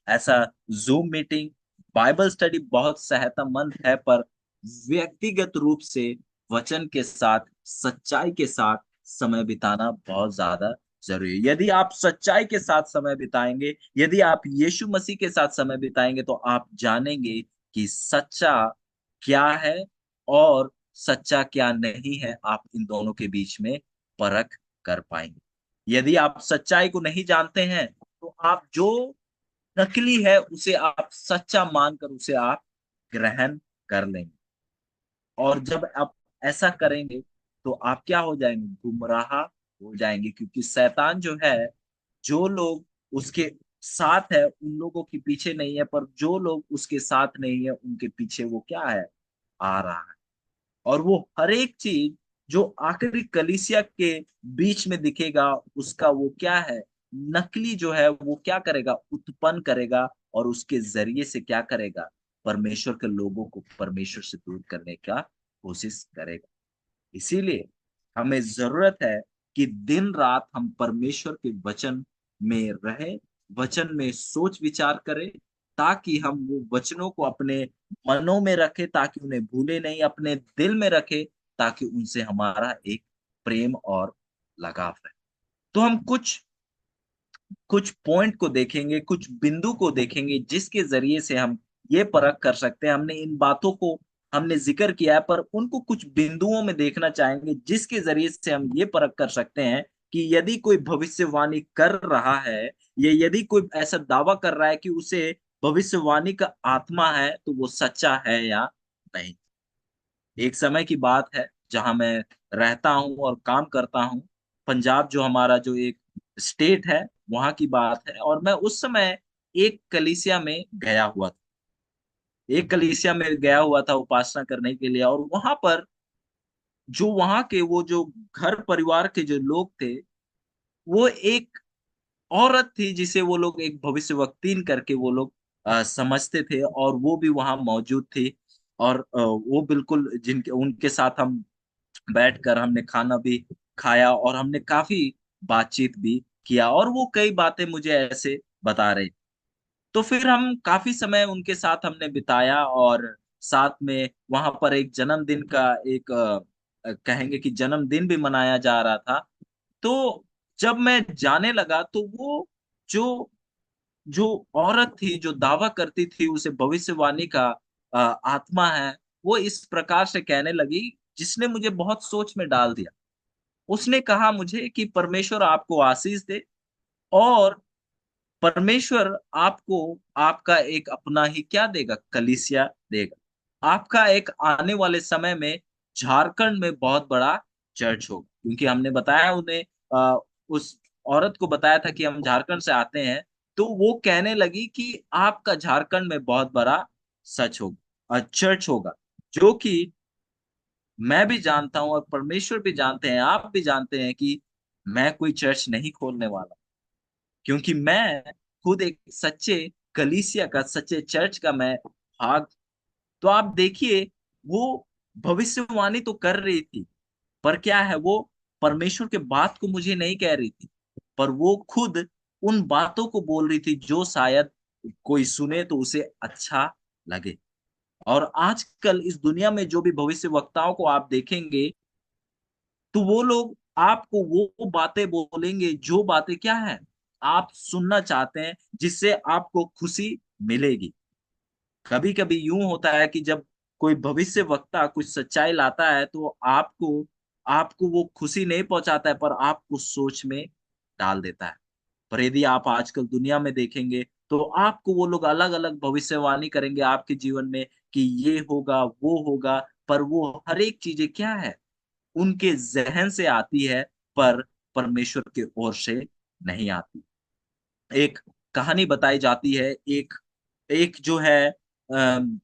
ऐसा जूम मीटिंग, बाइबल स्टडी बहुत सेहतमंद है, पर व्यक्तिगत रूप से वचन के साथ, सच्चाई के साथ समय बिताना बहुत ज्यादा जरूरी है। यदि आप सच्चाई के साथ समय बिताएंगे, यदि आप यीशु मसीह के साथ समय बिताएंगे, तो आप जानेंगे कि सच्चा क्या है और सच्चा क्या नहीं है। आप इन दोनों के बीच में परख कर पाएंगे। यदि आप सच्चाई को नहीं जानते हैं, तो आप जो नकली है उसे आप सच्चा मानकर उसे आप ग्रहण कर लेंगे। और जब आप ऐसा करेंगे तो आप क्या हो जाएंगे? गुमराह हो जाएंगे। क्योंकि शैतान जो है, जो लोग उसके साथ है उन लोगों के पीछे नहीं है, पर जो लोग उसके साथ नहीं है उनके पीछे वो क्या है? आ रहा है। और वो हर एक चीज जो आखिरी कलीसिया के बीच में दिखेगा, उसका वो क्या है? नकली जो है वो क्या करेगा? उत्पन्न करेगा। और उसके जरिए से क्या करेगा? परमेश्वर के लोगों को परमेश्वर से दूर करने का कोशिश करेगा। इसीलिए हमें जरूरत है कि दिन रात हम परमेश्वर के वचन में रहे, वचन में सोच विचार करें, ताकि हम वो वचनों को अपने मनों में रखें, ताकि उन्हें भूले नहीं, अपने दिल में रखें, ताकि उनसे हमारा एक प्रेम और लगाव रहे। तो हम कुछ कुछ पॉइंट को देखेंगे, कुछ बिंदु को देखेंगे जिसके जरिए से हम ये परख कर सकते हैं। हमने इन बातों को हमने जिक्र किया है, पर उनको कुछ बिंदुओं में देखना चाहेंगे जिसके जरिए से हम ये परख कर सकते हैं कि यदि कोई भविष्यवाणी कर रहा है, या यदि कोई ऐसा दावा कर रहा है कि उसे भविष्यवाणी का आत्मा है, तो वो सच्चा है या नहीं। एक समय की बात है जहां मैं रहता हूं और काम करता हूं। पंजाब जो हमारा जो एक स्टेट है, वहां की बात है, और मैं उस समय एक कलीसिया में गया हुआ था। एक कलीसिया में गया हुआ था उपासना करने के लिए, और वहां पर जो वहां के वो जो घर परिवार के जो लोग थे, वो एक औरत थी जिसे वो लोग एक भविष्यवक्तीन करके वो लोग समझते थे, और वो भी वहां मौजूद थी। और वो बिल्कुल जिनके उनके साथ हम बैठकर हमने खाना भी खाया, और हमने काफी बातचीत भी किया, और वो कई बातें मुझे ऐसे बता रहे। तो फिर हम काफी समय उनके साथ हमने बिताया, और साथ में वहां पर एक जन्मदिन का एक कहेंगे कि जन्मदिन भी मनाया जा रहा था। तो जब मैं जाने लगा, तो वो जो जो औरत थी जो दावा करती थी उसे भविष्यवाणी का आत्मा है, वो इस प्रकार से कहने लगी, जिसने मुझे बहुत सोच में डाल दिया। उसने कहा मुझे कि परमेश्वर आपको आशीष दे, और परमेश्वर आपको आपका एक अपना ही क्या देगा, कलीसिया देगा। आपका एक आने वाले समय में झारखंड में बहुत बड़ा चर्च होगा, क्योंकि हमने बताया उन्हें, उस औरत को बताया था कि हम झारखंड से आते हैं। तो वो कहने लगी कि आपका झारखंड में बहुत बड़ा सच होगा, चर्च होगा, जो कि मैं भी जानता हूँ और परमेश्वर भी जानते हैं, आप भी जानते हैं कि मैं कोई चर्च नहीं खोलने वाला, क्योंकि मैं खुद एक सच्चे कलीसिया का, सच्चे चर्च का मैं भाग। तो आप देखिए, वो भविष्यवाणी तो कर रही थी, पर क्या है, वो परमेश्वर के बात को मुझे नहीं कह रही थी, पर वो खुद उन बातों को बोल रही थी जो शायद कोई सुने तो उसे अच्छा लगे। और आजकल इस दुनिया में जो भी भविष्यवक्ताओं को आप देखेंगे, तो वो लोग आपको वो बातें बोलेंगे जो बातें क्या है, आप सुनना चाहते हैं, जिससे आपको खुशी मिलेगी। कभी-कभी यूँ होता है कि जब कोई भविष्यवक्ता कुछ सच्चाई लाता है, तो आपको आपको वो खुशी नहीं पहुँचाता है, पर आपको सोच में डाल देता है। पर यदि आप आजकल दुनिया में देखेंगे, तो आपको वो लोग अलग-अलग भविष्यवाणी करेंगे आपके जीवन में कि ये होगा, वो होगा, पर वो हर एक चीज़ें क्या है, उनके ज़हन से आती है, पर परमेश्वर की ओर से नहीं आती। एक कहानी बताई जाती है, एक एक जो है अम,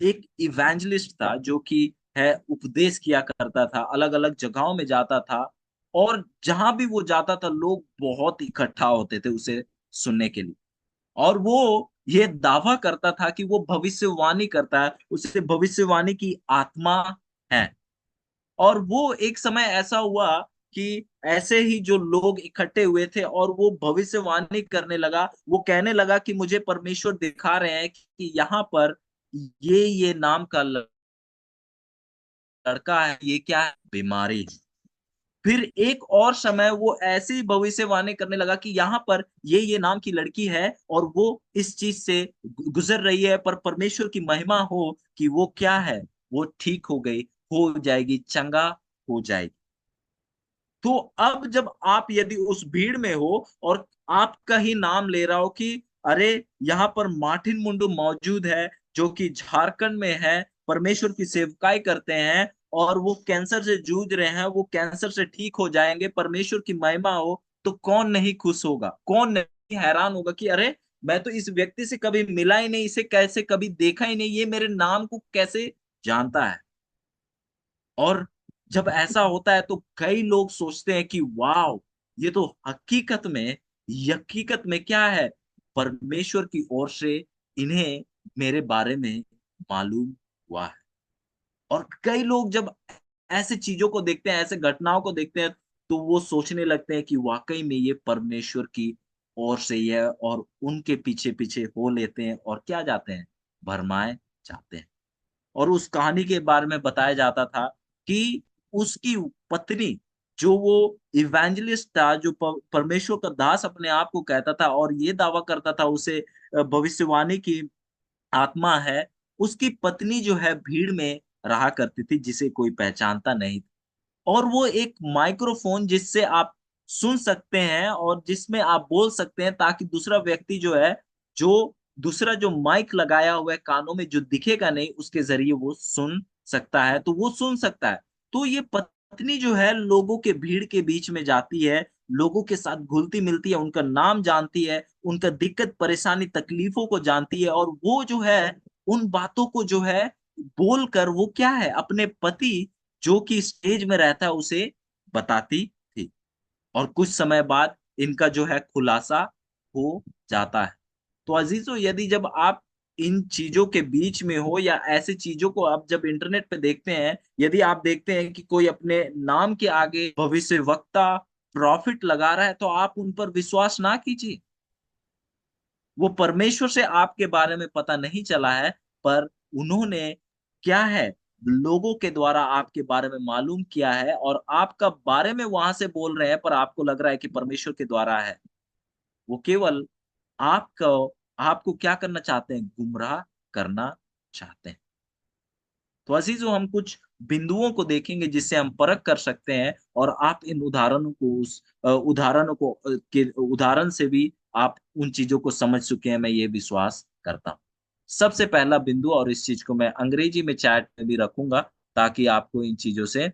एक इवेंजलिस्ट था जो कि है उपदेश किया करता था, अलग-अलग जगहों में जाता था, और जहाँ भी वो जाता था लोग बहुत इकट्ठा होते थे उसे सुनने के लिए। और वो ये दावा करता था कि वो भविष्यवाणी करता है, उसे भविष्यवाणी की आत्मा है। और वो एक समय ऐसा हुआ कि ऐसे ही जो लोग इकट्ठे हुए थे, और वो भविष्यवाणी करने लगा, वो कहने लगा कि मुझे परमेश्वर दिखा रहे हैं कि यहाँ पर ये नाम का लड़का है, ये क्या है? बीमारी है। फिर एक और समय वो ऐसी ही भविष्यवाणी करने लगा कि यहाँ पर ये नाम की लड़की है, और वो इस चीज़ से गुज़र रही है, पर परमेश्वर की महिमा हो कि वो क्या है? वो ठीक हो गई, हो जाएगी, चंगा हो जाएगी। तो अब जब आप यदि उस भीड़ में हो, और आपका ही नाम ले रहा हो कि अरे, यहाँ पर मार्टिन मुंडू मौजूद है, जो कि झारखंड में है, परमेश्वर की सेवकाई करते हैं, और वो कैंसर से जूझ रहे हैं, वो कैंसर से ठीक हो जाएँगे, परमेश्वर की महिमा हो, तो कौन नहीं खुश होगा? कौन नहीं हैरान होगा कि अरे! मैं तो इस व्यक्ति से कभी मिला ही नहीं, इसे कैसे कभी देखा ही नहीं, ये मेरे नाम को कैसे जानता है? और जब ऐसा होता है, तो कई लोग सोचते हैं कि वॉव! ये तो हकीकत में क्या है? परमेश्वर की ओर से इन्हें मेरे बारे में मालूम हुआ है। और कई लोग जब ऐसी चीज़ों को देखते हैं, ऐसे घटनाओं को देखते हैं, तो वो सोचने लगते हैं कि वाक़ई में ये परमेश्वर की ओर से ही है, और उनके पीछे-पीछे हो लेते हैं, और क्या जाते हैं? भरमाए जाते हैं। और उस कहानी के बारे में बताया जाता था कि उसकी पत्नी जो वो इवेंजलिस्ट था, जो परमेश्वर का दास अपने आप को कहता था और ये दावा करता था उसे भविष्यवाणी की आत्मा है, उसकी पत्नी जो है भीड़ में रहा करती थी जिसे कोई पहचानता नहीं। और वो एक माइक्रोफोन जिससे आप सुन सकते हैं और जिसमें आप बोल सकते हैं ताकि दूसरा व्यक्ति जो है, जो दूसरा जो माइक लगाया हुआ है कानों में जो दिखेगा नहीं उसके ज़रिए वो सुन सकता है, तो वो सुन सकता है। तो ये पत्नी जो है लोगों के भीड़ के बीच में जाती है, लोगों के साथ घुलती-मिलती है, उनका नाम जानती है, उनका दिक्कत, परेशानी, तकलीफों को जानती है और वो जो है उन बातों को जो है बोलकर वो क्या है अपने पति जो कि स्टेज में रहता है उसे बताती थी और कुछ समय बाद इनका जो है खुलासा हो जाता है। तो अज़ीज़ों यदि जब आप इन चीज़ों के बीच में हो या ऐसी चीज़ों को आप जब इंटरनेट पे देखते हैं, यदि आप देखते हैं कि कोई अपने नाम के आगे भविष्यवक्ता, प्रॉफिट लगा रहा है तो आप उन पर विश्वास ना कीजिए। वो परमेश्वर से आपके बारे में पता नहीं चला है, पर उन्होंने क्या है, लोगों के द्वारा आपके बारे में मालूम किया है और आपका बारे में वहाँ से बोल रहे हैं, पर आपको लग रहा है कि परमेश्वर के द्वारा है। वो केवल आपको आपको क्या करना चाहते हैं? गुमराह करना चाहते हैं। तो अज़ीज़ों हम कुछ बिंदुओं को देखेंगे जिससे हम परख कर सकते हैं और आप इन उदाहरणों को उदाहरणों को के उदाहरण से भी आप उन चीज़ों को समझ चुके हैं, मैं ये विश्वास करता हूँ। सबसे पहला बिंदु और इस चीज़ को मैं अंग्रेजी में चैट में भी रखूँगा ताकि आपको इन चीज़ों से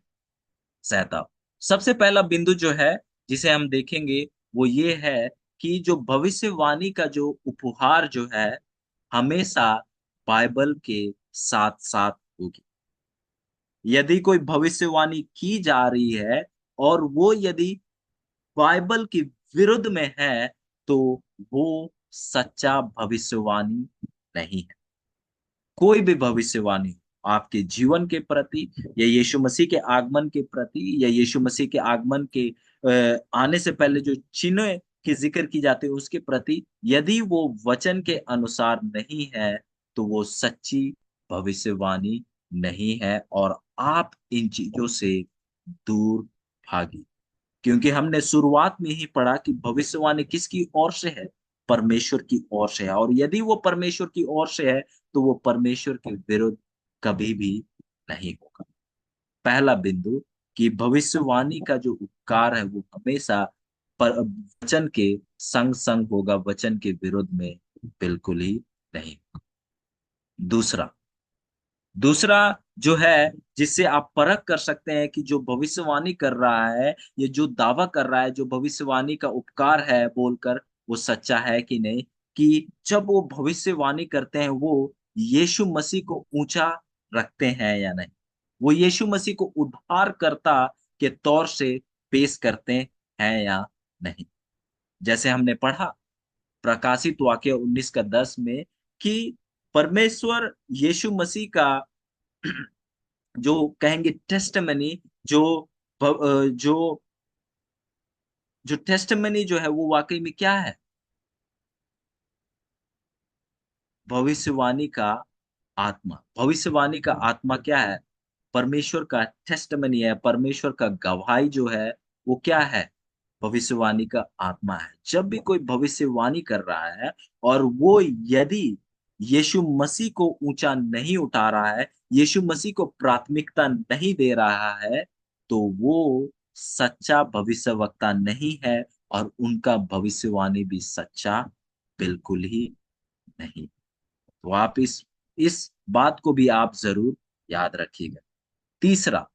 सहायता हो। सबसे पहला बिंदु जो है, जिसे हम देखेंगे वो ये है कि जो भविष्यवाणी का जो उपहार जो है, हमेशा बाइबल के साथ-साथ होगी। यदि कोई भविष्यवाणी की जा रही है और वो यदि बाइबल के विरुद्ध में है, तो वो सच्चा भविष्यवाणी नहीं है। कोई भी भविष्यवाणी आपके जीवन के प्रति या यीशु मसीह के आगमन के प्रति या यीशु मसीह के आगमन के आने से पहले जो चिन्ह की ज़िक्र की जाती है उसके प्रति यदि वो वचन के अनुसार नहीं है, तो वो सच्ची भविष्यवाणी नहीं है और आप इन चीज़ों से दूर भागिए। क्योंकि हमने शुरुआत में ही पढ़ा कि भविष्यवाणी किसकी ओर से है? परमेश्वर की ओर से है और यदि वो परमेश्वर की ओर से है, तो वो परमेश्वर के विरुद्ध कभी भी नहीं होगा। पहला बिंदु कि भविष्यवाणी का जो उपकार है, वो हमेशा वचन के संग-संग होगा, वचन के विरुद्ध में बिल्कुल ही नहीं। दूसरा दूसरा जो है, जिससे आप परख कर सकते हैं कि जो भविष्यवाणी कर रहा है, ये जो दावा कर रहा है, जो भविष्यवाणी का उपकार है बोलकर, वो सच्चा है कि नहीं? कि जब वो भविष्यवाणी करते हैं, वो यीशु मसीह को ऊँचा रखते हैं या नहीं? वो यीशु मसीह को उद्धारकर्ता के तौर से पेश करते हैं या नहीं? जैसे हमने पढ़ा प्रकाशित वाक्य 19 का 10 में कि परमेश्वर यीशु मसीह का जो कहेंगे टेस्टिमनी जो जो टेस्टिमनी जो है वो वाक़ई में क्या है? भविष्यवाणी का आत्मा। भविष्यवाणी का आत्मा क्या है? परमेश्वर का टेस्टिमनी है, परमेश्वर का गवाही जो है, वो क्या है? भविष्यवाणी का आत्मा है। जब भी कोई भविष्यवाणी कर रहा है और वो यदि यीशु मसीह को ऊँचा नहीं उठा रहा है, यीशु मसीह को प्राथमिकता नहीं दे रहा है, तो वो सच्चा भविष्यवक्ता नहीं है और उनका भविष्यवाणी भी सच्चा बिल्कुल ही नहीं। तो आप इस बात को भी आप ज़रूर याद रखिएगा। तीसरा,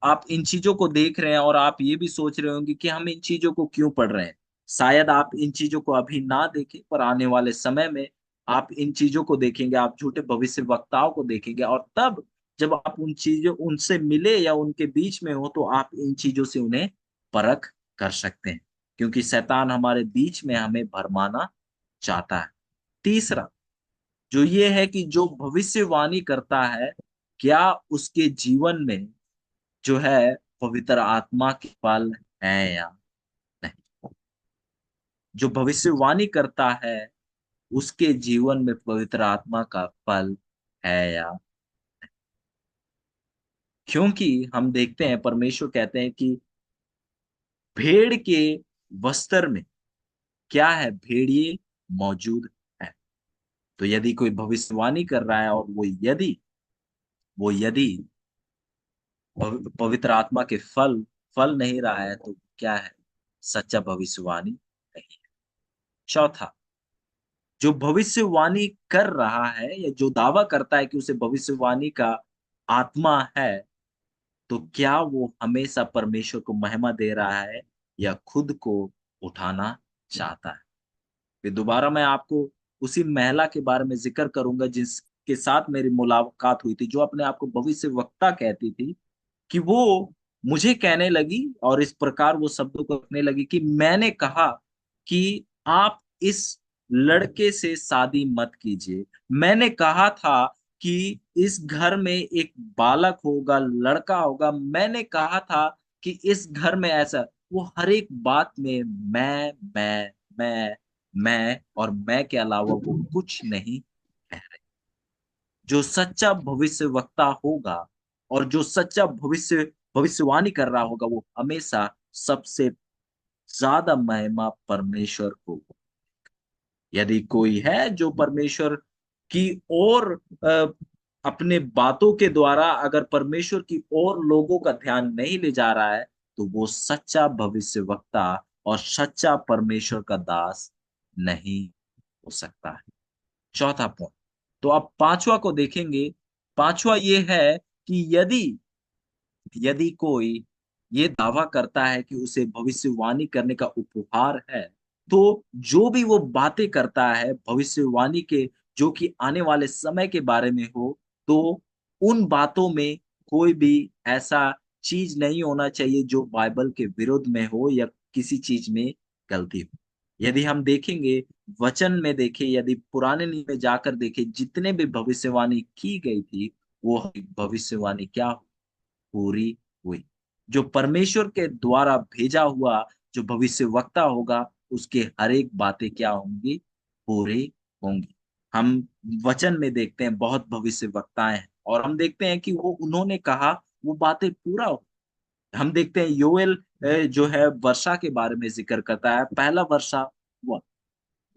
आप इन चीज़ों को देख रहे हैं और आप ये भी सोच रहे होंगे कि हम इन चीज़ों को क्यों पढ़ रहे हैं? शायद आप इन चीज़ों को अभी ना देखें, पर आने वाले समय में आप इन चीज़ों को देखेंगे, आप झूठे भविष्यवक्ताओं को देखेंगे और तब जब आप उन चीज़ों उनसे मिले या उनके बीच में हो, तो आप इन चीज़ों से उन्हें परख कर सकते हैं। क्योंकि शैतान हमारे बीच में हमें भरमाना चाहता है। तीसरा जो ये है कि जो भविष्यवाणी करता है, क्या उसके जीवन में जो है पवित्र आत्मा के फल हैं या नहीं? जो भविष्यवाणी करता है, उसके जीवन में पवित्र आत्मा का फल है या क्योंकि हम देखते हैं परमेश्वर कहते हैं कि भेड़ के वस्त्र में क्या है, भेड़िए मौजूद है। तो यदि कोई भविष्यवाणी कर रहा है और वो यदि पवित्र आत्मा के फल फल नहीं रहा है, तो क्या है, सच्चा भविष्यवाणी नहीं है। चौथा, जो भविष्यवाणी कर रहा है या जो दावा करता है कि उसे भविष्यवाणी का आत्मा है, तो क्या वो हमेशा परमेश्वर को महिमा दे रहा है या खुद को उठाना चाहता है। फिर दोबारा मैं आपको उसी महिला के बारे में जिक्र करूंगा जिसके साथ मेरी मुलाकात हुई थी, जो अपने आप को भविष्यवक्ता कहती थी, कि वो मुझे कहने लगी और इस प्रकार वो शब्दों को रखने लगी कि मैंने कहा कि आप इस लड़के से शादी मत कीजिए। मैंने कहा था कि इस घर में एक बालक होगा, लड़का होगा। मैंने कहा था कि इस घर में ऐसा, वो हर एक बात में मैं और मैं के अलावा वो कुछ नहीं कह रहे। जो सच्चा भविष्यवक्ता होगा और जो सच्चा भविष्यवाणी कर रहा होगा, वो हमेशा सबसे ज्यादा महिमा परमेश्वर को। यदि कोई है जो परमेश्वर की ओर अपने बातों के द्वारा अगर परमेश्वर की ओर लोगों का ध्यान नहीं ले जा रहा है, तो वो सच्चा भविष्यवक्ता और सच्चा परमेश्वर का दास नहीं हो सकता है। चौथा पॉइंट। तो अब पांचवा को देखेंगे। पांचवा ये है कि यदि यदि कोई ये दावा करता है कि उसे भविष्यवाणी करने का उपहार है, तो जो भी वो बातें करता है भविष्यवाणी के, जो कि आने वाले समय के बारे में हो, तो उन बातों में कोई भी ऐसा चीज नहीं होना चाहिए जो बाइबल के विरुद्ध में हो या किसी चीज में गलती हो। यदि हम देखेंगे, वचन में देखें, यदि पुराने नियम में जाकर देखें, जितने भी भविष्यवाणी की गई थी, वो भविष्यवाणी क्या पूरी हुई। जो परमेश्वर के द्वारा भेजा हुआ जो भविष्यवक्ता होगा, उसके हर एक बातें क्या होंगी, पूरी होंगी। हम वचन में देखते हैं बहुत भविष्यवक्ताएं हैं और हम देखते हैं कि वो उन्होंने कहा वो बातें पूरा हो। हम देखते हैं योएल जो है वर्षा के बारे में जिक्र करता है, पहला वर्षा हुआ,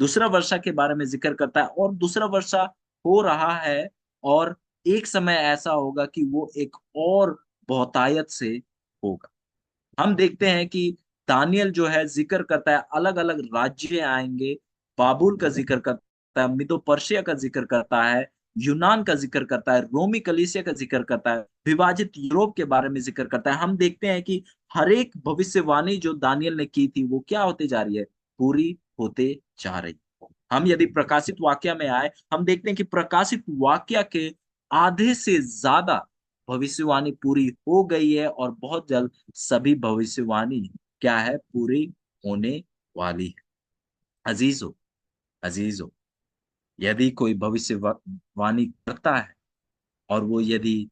दूसरा वर्षा के बारे में जिक्र करता है और दूसरा वर्षा हो रहा है। और एक समय ऐसा होगा कि वो एक और बहुतायत से होगा। हम देखते हैं कि दानियल जो है जिक्र करता है अलग अलग राज्य आएंगे, बाबुल का जिक्र करता है, मिदो पर्शिया का जिक्र करता है, यूनान का जिक्र करता है, रोमी कलीसिया का जिक्र करता है, विभाजित यूरोप के बारे में जिक्र करता है। हम देखते हैं कि हर एक भविष्यवाणी जो दानियल ने की थी वो क्या होते जा रही है, पूरी होते जा रही। हम यदि प्रकाशित वाक्य में आए, हम देखते हैं कि प्रकाशित वाक्य के आधे से ज्यादा भविष्यवाणी पूरी हो गई है और बहुत जल्द सभी भविष्यवाणी क्या है, पूरी होने वाली है। अजीजो अजीजो, यदि कोई भविष्यवाणी करता है और वो यदि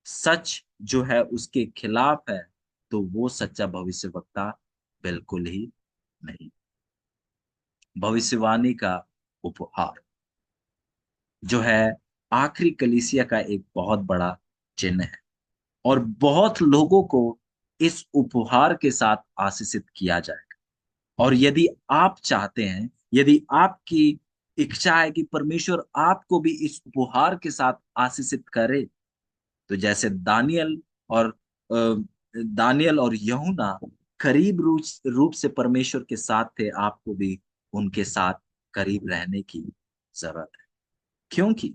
सच जो है उसके खिलाफ है, तो वो सच्चा भविष्यवक्ता बिल्कुल ही नहीं। भविष्यवाणी का उपहार जो है आखिरी कलीसिया का एक बहुत बड़ा चिन्ह है और बहुत लोगों को इस उपहार के साथ आशीषित किया जाएगा। और यदि आप चाहते हैं, यदि आपकी इच्छा है कि परमेश्वर आपको भी इस उपहार के साथ आशीषित करे, तो जैसे और दानियल और यूहन्ना करीब रूप से परमेश्वर के साथ थे, आपको भी उनके साथ करीब रहने की जरूरत है। क्योंकि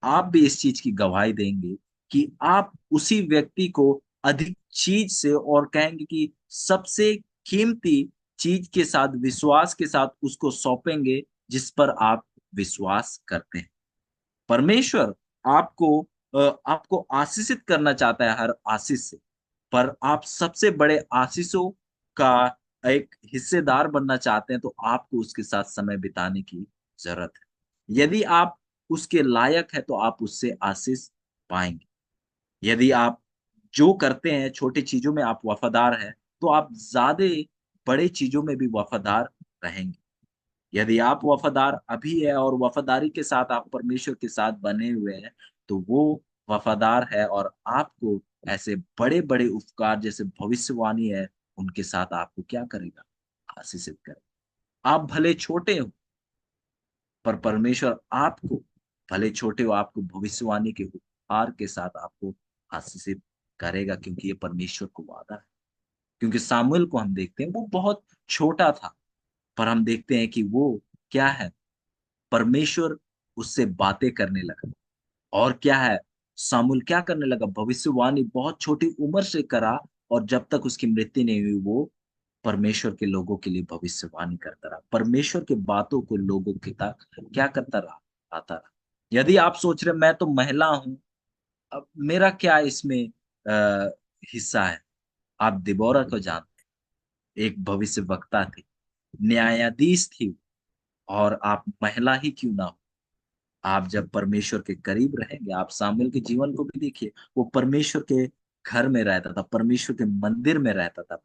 आप भी इस चीज की गवाही देंगे कि आप उसी व्यक्ति को अधिक चीज से और कहेंगे कि सबसे कीमती चीज के साथ, विश्वास के साथ उसको सौंपेंगे जिस पर आप विश्वास करते हैं। परमेश्वर आपको आपको आशीषित करना चाहता है हर आशीष से, पर आप सबसे बड़े आशीषों का एक हिस्सेदार बनना चाहते हैं, तो आपको उसके साथ समय बिताने की जरूरत है। यदि आप उसके लायक है तो आप उससे आशीष पाएंगे। यदि आप जो करते हैं छोटी चीजों में आप वफादार हैं, तो आप ज्यादा बड़े चीजों में भी वफादार रहेंगे। यदि आप वफादार अभी है और वफादारी के साथ आप परमेश्वर के साथ बने हुए हैं, तो वो वफादार है और आपको ऐसे बड़े बड़े उपकार जैसे भविष्यवाणी है उनके साथ आपको क्या करेगा, आशीषित करेगा। आप भले छोटे हो पर परमेश्वर आपको, भले छोटे हो, आपको भविष्यवाणी के उपहार के साथ आपको आशीषित करेगा, क्योंकि ये परमेश्वर को वादा है। क्योंकि सामुएल को हम देखते हैं वो बहुत छोटा था, पर हम देखते हैं कि वो क्या है, परमेश्वर उससे बातें करने लगा। और क्या है, सामुएल क्या करने लगा, भविष्यवाणी बहुत छोटी उम्र से करा, और जब तक उसकी मृत्यु नहीं हुई वो परमेश्वर के लोगों के लिए भविष्यवाणी करता रहा, परमेश्वर के बातों को लोगों के तक क्या करता रहा, आता रहा। यदि आप सोच रहे मैं तो महिला हूं, अब मेरा क्या इसमें आ, हिस्सा है, आप दिबोरा को जानते हैं, एक भविष्य वक्ता थी, न्यायाधीश थी, और आप महिला ही क्यों ना हो, आप जब परमेश्वर के करीब रहेंगे, आप सामुएल के जीवन को भी देखिए, वो परमेश्वर के घर में रहता था, परमेश्वर के मंदिर में रहता था,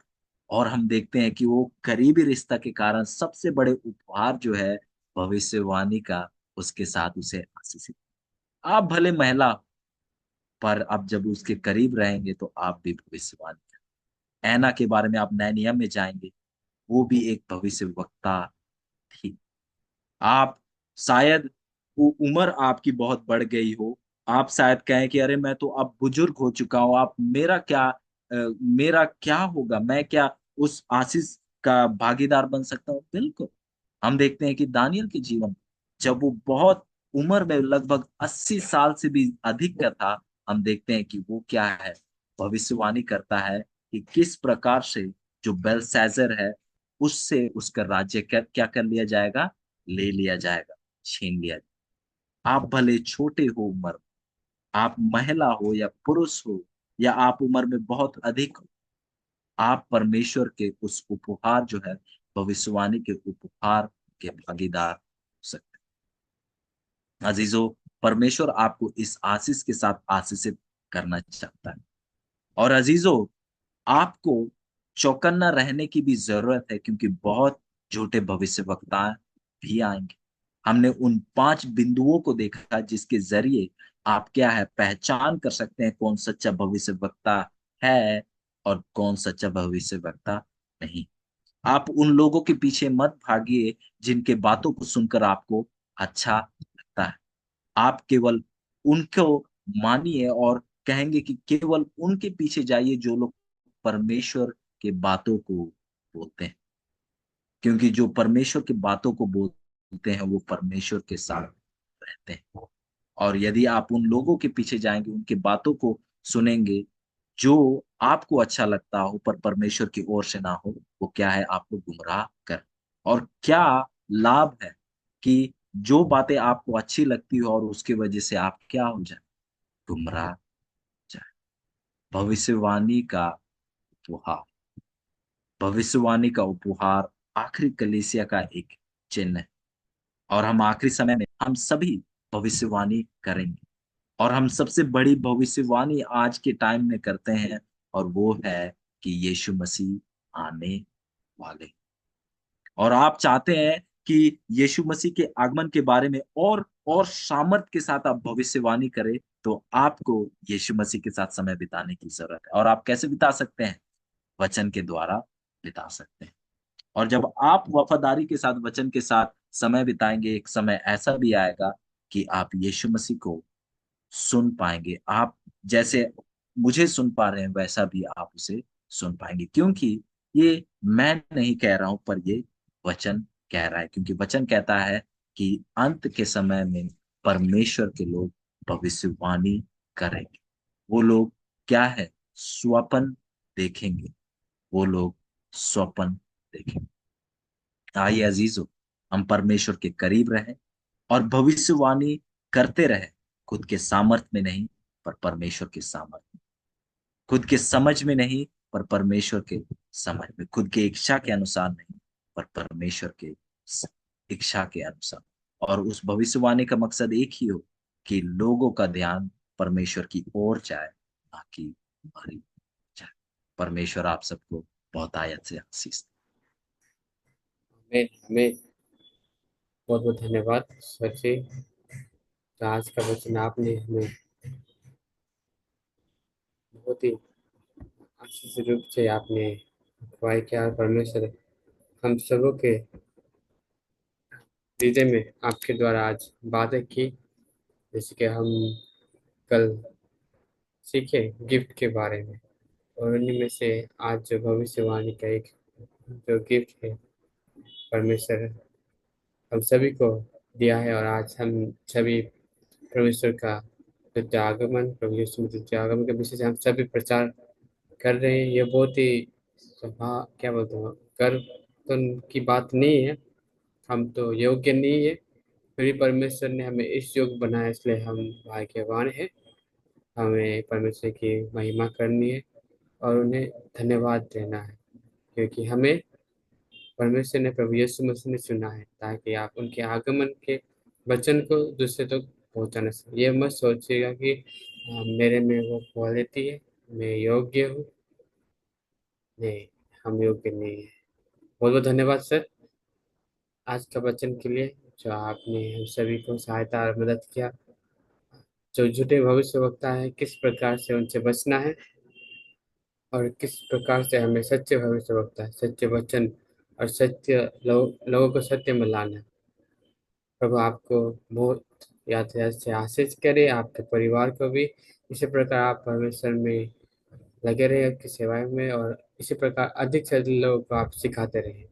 और हम देखते हैं कि वो करीबी रिश्ता के कारण सबसे बड़े उपहार जो है भविष्यवाणी का, उसके साथ उसे आशीषित। आप भले महिला हो, पर अब जब उसके करीब रहेंगे तो आप भी भविष्यवाणी करें। ऐना के बारे में आप नए नियम में जाएंगे, वो भी एक भविष्य वक्ता थी। आप शायद वो उम्र आपकी बहुत बढ़ गई हो, आप शायद कहें कि अरे मैं तो अब बुजुर्ग हो चुका हूँ, आप मेरा क्या होगा, मैं क्या उस आशीष का भागीदार बन सकता हूँ? बिल्कुल। हम देखते हैं कि दानियल के जीवन, जब वो बहुत उम्र में लगभग 80 साल से भी अधिक का था, हम देखते हैं कि वो क्या है, भविष्यवाणी करता है कि किस प्रकार से जो बेलशैजर है उससे उसका राज्य क्या क्या कर लिया जाएगा, ले लिया जाएगा, छीन लिया जाएगा। आप भले छोटे हो उम्र, आप महिला हो या पुरुष हो, या आप उम्र में बहुत अधिक हो, आप परमेश्वर के उस उपहार जो है, भविष्यवाणी के उपहार के भागीदार हो सकते हैं। अजीजों, परमेश्वर आपको इस आशीष के साथ आशीषित करना चाहता है। और अजीजों, आपको चौकन्ना रहने की भी जरूरत है, क्योंकि बहुत झूठे भविष्यवक्ता भी आएंगे। हमने उन 5 बिंदुओं को देखा जिसके जरिए आप क्या है, पहचान कर सकते हैं कौन सच्चा भविष्यवक्ता है और कौन सच्चा भविष्यवक्ता नहीं। आप उन लोगों के पीछे मत भागिए जिनके बातों को सुनकर आपको अच्छा लगता है। आप केवल उनको मानिए और कहेंगे कि केवल उनके पीछे जाइए जो लोग परमेश्वर के बातों को बोलते हैं, क्योंकि जो परमेश्वर की बातों को बोलते हैं वो परमेश्वर के साथ रहते हैं। और यदि आप उन लोगों के पीछे जाएंगे, उनके बातों को सुनेंगे जो आपको अच्छा लगता हो पर परमेश्वर की ओर से ना हो, वो क्या है, आपको गुमराह कर। और क्या लाभ है कि जो बातें आपको अच्छी लगती हो और उसकी वजह से आप क्या हो जाए, गुमराह जाए। भविष्यवाणी का उपहार, भविष्यवाणी का उपहार आखिरी कलीसिया का एक चिन्ह है। और हम आखिरी समय में हम सभी भविष्यवाणी करेंगे, और हम सबसे बड़ी भविष्यवाणी आज के टाइम में करते हैं, और वो है कि यीशु मसीह आने वाले। और आप चाहते हैं कि यीशु मसीह के आगमन के बारे में और सामर्थ के साथ आप भविष्यवाणी करें, तो आपको यीशु मसीह के साथ समय बिताने की जरूरत है। और आप कैसे बिता सकते हैं? वचन के द्वारा बिता सकते हैं। और जब आप वफादारी के साथ, वचन के साथ समय बिताएंगे, एक समय ऐसा भी आएगा कि आप यीशु मसीह को सुन पाएंगे। आप जैसे मुझे सुन पा रहे हैं वैसा भी आप उसे सुन पाएंगे, क्योंकि ये मैं नहीं कह रहा हूं पर ये वचन कह रहा है। क्योंकि वचन कहता है कि अंत के समय में परमेश्वर के लोग भविष्यवाणी करेंगे। वो लोग क्या है, स्वप्न देखेंगे, वो लोग स्वप्न देखेंगे। आइए अजीजों, हम परमेश्वर के करीब रहें और भविष्यवाणी करते रहे, खुद के सामर्थ में नहीं पर परमेश्वर के सामर्थ में, खुद के समझ में नहीं पर परमेश्वर के समझ में, खुद के इच्छा के अनुसार नहीं पर परमेश्वर के इच्छा के अनुसार। और उस भविष्यवाणी का मकसद एक ही हो कि लोगों का ध्यान परमेश्वर की ओर जाए, ना कि हमारी जाए। परमेश्वर आप सबको बहुत आयत से आशीष हमें हमें बहुत बहुत धन्यवाद सर जी। तो आज का वचन आपने हमें बहुत ही आशीष रूप से आपने अगुवाई किया। परमेश्वर हम सबों के हृदय में आपके द्वारा आज बातें की, जैसे कि हम कल सीखे गिफ्ट के बारे में, और उन्हीं में से आज जो भविष्यवाणी का एक जो गिफ्ट है परमेश्वर हम सभी को दिया है। और आज हम सभी परमेश्वर का द्वितीय आगमन, प्रभु यीशु मसीह द्वितीय आगमन के विषय से हम सभी प्रचार कर रहे हैं। ये बहुत ही क्या बोलते हैं, गर्व तो की बात नहीं है, हम तो योग्य नहीं है, फिर भी परमेश्वर ने हमें इस योग्य बनाया, इसलिए हम भाग्यवान हैं। हमें परमेश्वर की महिमा करनी है और उन्हें धन्यवाद देना है, क्योंकि हमें परमेश्वर ने, प्रभु यीशु मसीह ने चुना है ताकि आप उनके आगमन के वचन को दूसरे तक पहुंचाना सकें। ये मत सोचिएगा कि मेरे में वो क्वालिटी है, मैं योग्य हूँ। नहीं, हम योग्य नहीं है। बहुत बहुत धन्यवाद सर आज का वचन के लिए, जो आपने हम सभी को सहायता और मदद किया। जो झूठे भविष्यवक्ता है, किस प्रकार से उनसे बचना है और किस प्रकार से हमें सच्चे भविष्यवक्ता है, सच्चे वचन और सत्य लोगों को सत्य में लाना है। प्रभु आपको बहुत यातायात से आशीष करे, आपके परिवार को भी। इसी प्रकार आप परमेश्वर में लगे रहे आपकी सेवाएं में, और इसी प्रकार अधिक से अधिक लोगों को आप सिखाते रहे।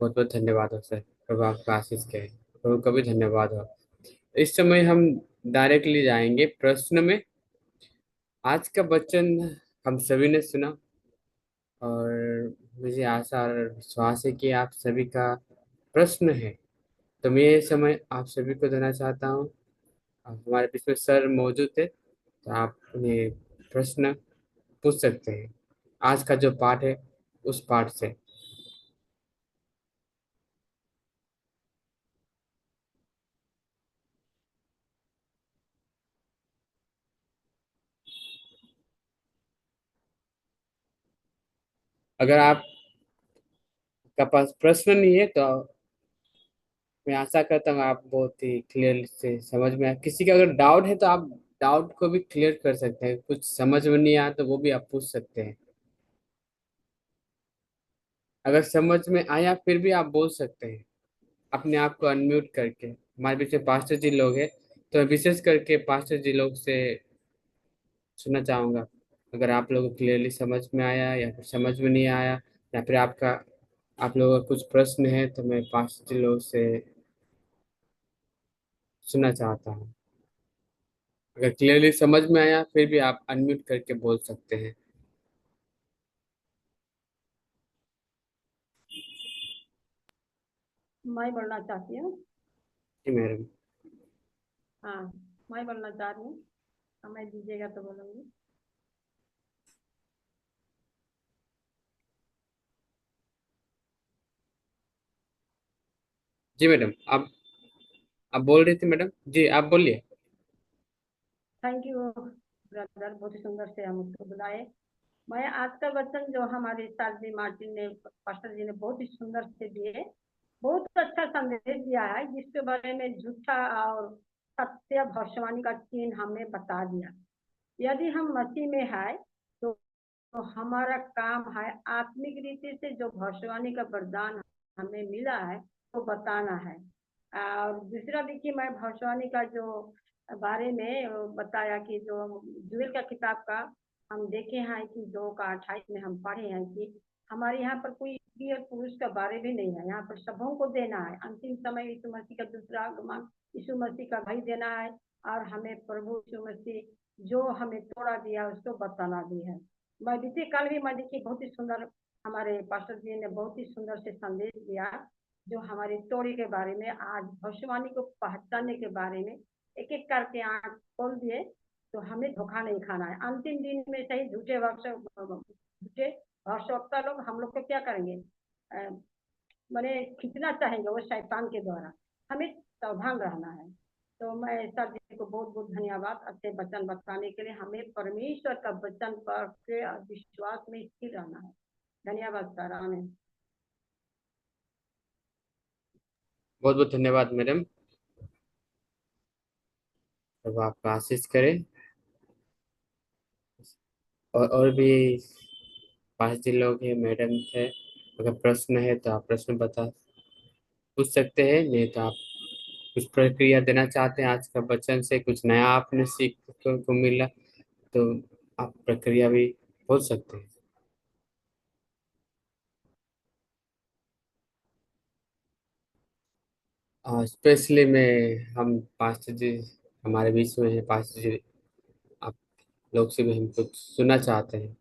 बहुत बहुत धन्यवाद हो सर। प्रभु आपका आशीष करे, प्रभु का भी धन्यवाद हो। इस समय हम डायरेक्टली जाएंगे प्रश्न में। आज का वचन हम सभी ने सुना, और मुझे आशा और विश्वास है कि आप सभी का प्रश्न है। तो मैं ये समय आप सभी को देना चाहता हूँ। अब हमारे बीच में सर मौजूद है, तो आप उन्हें प्रश्न पूछ सकते हैं आज का जो पाठ है उस पाठ से। अगर आपका पास प्रश्न नहीं है तो मैं आशा करता हूँ आप बहुत ही क्लियर से समझ में आए। किसी का अगर डाउट है तो आप डाउट को भी क्लियर कर सकते हैं। कुछ समझ में नहीं आया तो वो भी आप पूछ सकते हैं। अगर समझ में आया फिर भी आप बोल सकते हैं, अपने आप को अनम्यूट करके। हमारे बीच में पास्टर जी लोग हैं, तो मैं विशेष करके पास्टर जी लोग से सुनना चाहूंगा। अगर आप लोगों को क्लियरली समझ में आया या फिर समझ में नहीं आया, या फिर आप लोगों का कुछ प्रश्न है, तो मैं पास्टर जी लोग से सुनना चाहता हूँ। अगर क्लियरली समझ में आया फिर भी आप अनम्यूट करके बोल सकते हैं। मैं बोलना चाहती हूँ। जी मैडम। हाँ, मैं बोलना चाह रही हूँ। समय दीजिएगा तो बोलूँगी। जी मैडम, आप बोल रही थी मैडम, जी आप बोलिए। थैंक यू ब्रदर, बहुत ही सुंदर से हम उसको बुलाए। मैं आज का वचन जो हमारे सर जी मार्टिन ने, पास्टर जी ने बहुत ही सुंदर से दिए, बहुत अच्छा संदेश दिया है, जिसके बारे में झूठा और सत्य भविष्यवाणी का चिन्ह हमें बता दिया। यदि हम मसीह में है तो हमारा काम है आत्मिक रीति से जो भविष्यवाणी का वरदान हमें मिला है वो बताना है। और दूसरा देखिए, मैं भविष्यवाणी का जो बारे में बताया कि जो जुएल का किताब का हम देखे हैं कि 2 का 28 में हम पढ़े हैं कि हमारे यहाँ पर कोई स्त्री और पुरुष का बारे में नहीं है, यहाँ पर सबों को देना है। अंतिम समय यीशु मसीह का दूसरा आगमन, यीशु मसीह का भाई देना है, और हमें प्रभु यीशु मसीह जो हमें तोड़ा दिया उसको बताना भी है। मैं बीते काल भी मैं देखिए बहुत ही सुंदर हमारे पास्टर जी ने बहुत ही सुंदर से संदेश दिया, जो हमारी तोड़ी के बारे में, आज भविष्यवाणी को पहचानने के बारे में एक एक करके आंख खोल दिए। तो हमें धोखा नहीं खाना है। अंतिम दिन में सही झूठे भविष्यवक्ता लोग हम लोग को क्या करेंगे, मैंने खींचना चाहेंगे वो शैतान के द्वारा। हमें सावधान रहना है। तो मैं सर जी को बहुत बहुत धन्यवाद अच्छे वचन बताने के लिए। हमें परमेश्वर का वचन पर के विश्वास में स्थिर रहना है। धन्यवाद सर। आमीन। बहुत बहुत धन्यवाद मैडम। अब आपका आशीष करे। और भी 5 जिलों के मैडम है। अगर प्रश्न है तो आप प्रश्न बता पूछ सकते हैं, नहीं तो आप कुछ प्रक्रिया देना चाहते हैं आज का बच्चन से, कुछ नया आपने सीख को मिला तो आप प्रक्रिया भी बोल सकते हैं। स्पेशली में हम पाँच जी हमारे बीच में है, 5 जी आप लोग से भी हम कुछ सुनना चाहते हैं।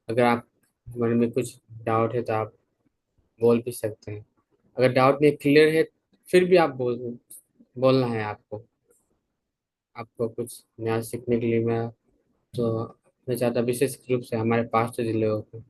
अगर आप मन में कुछ डाउट है तो आप बोल भी सकते हैं। अगर डाउट नहीं क्लियर है फिर भी आप बोलना है आपको। आपको कुछ नया सीखने के लिए मैं चाहता विशेष रूप से हमारे 5 जिलों को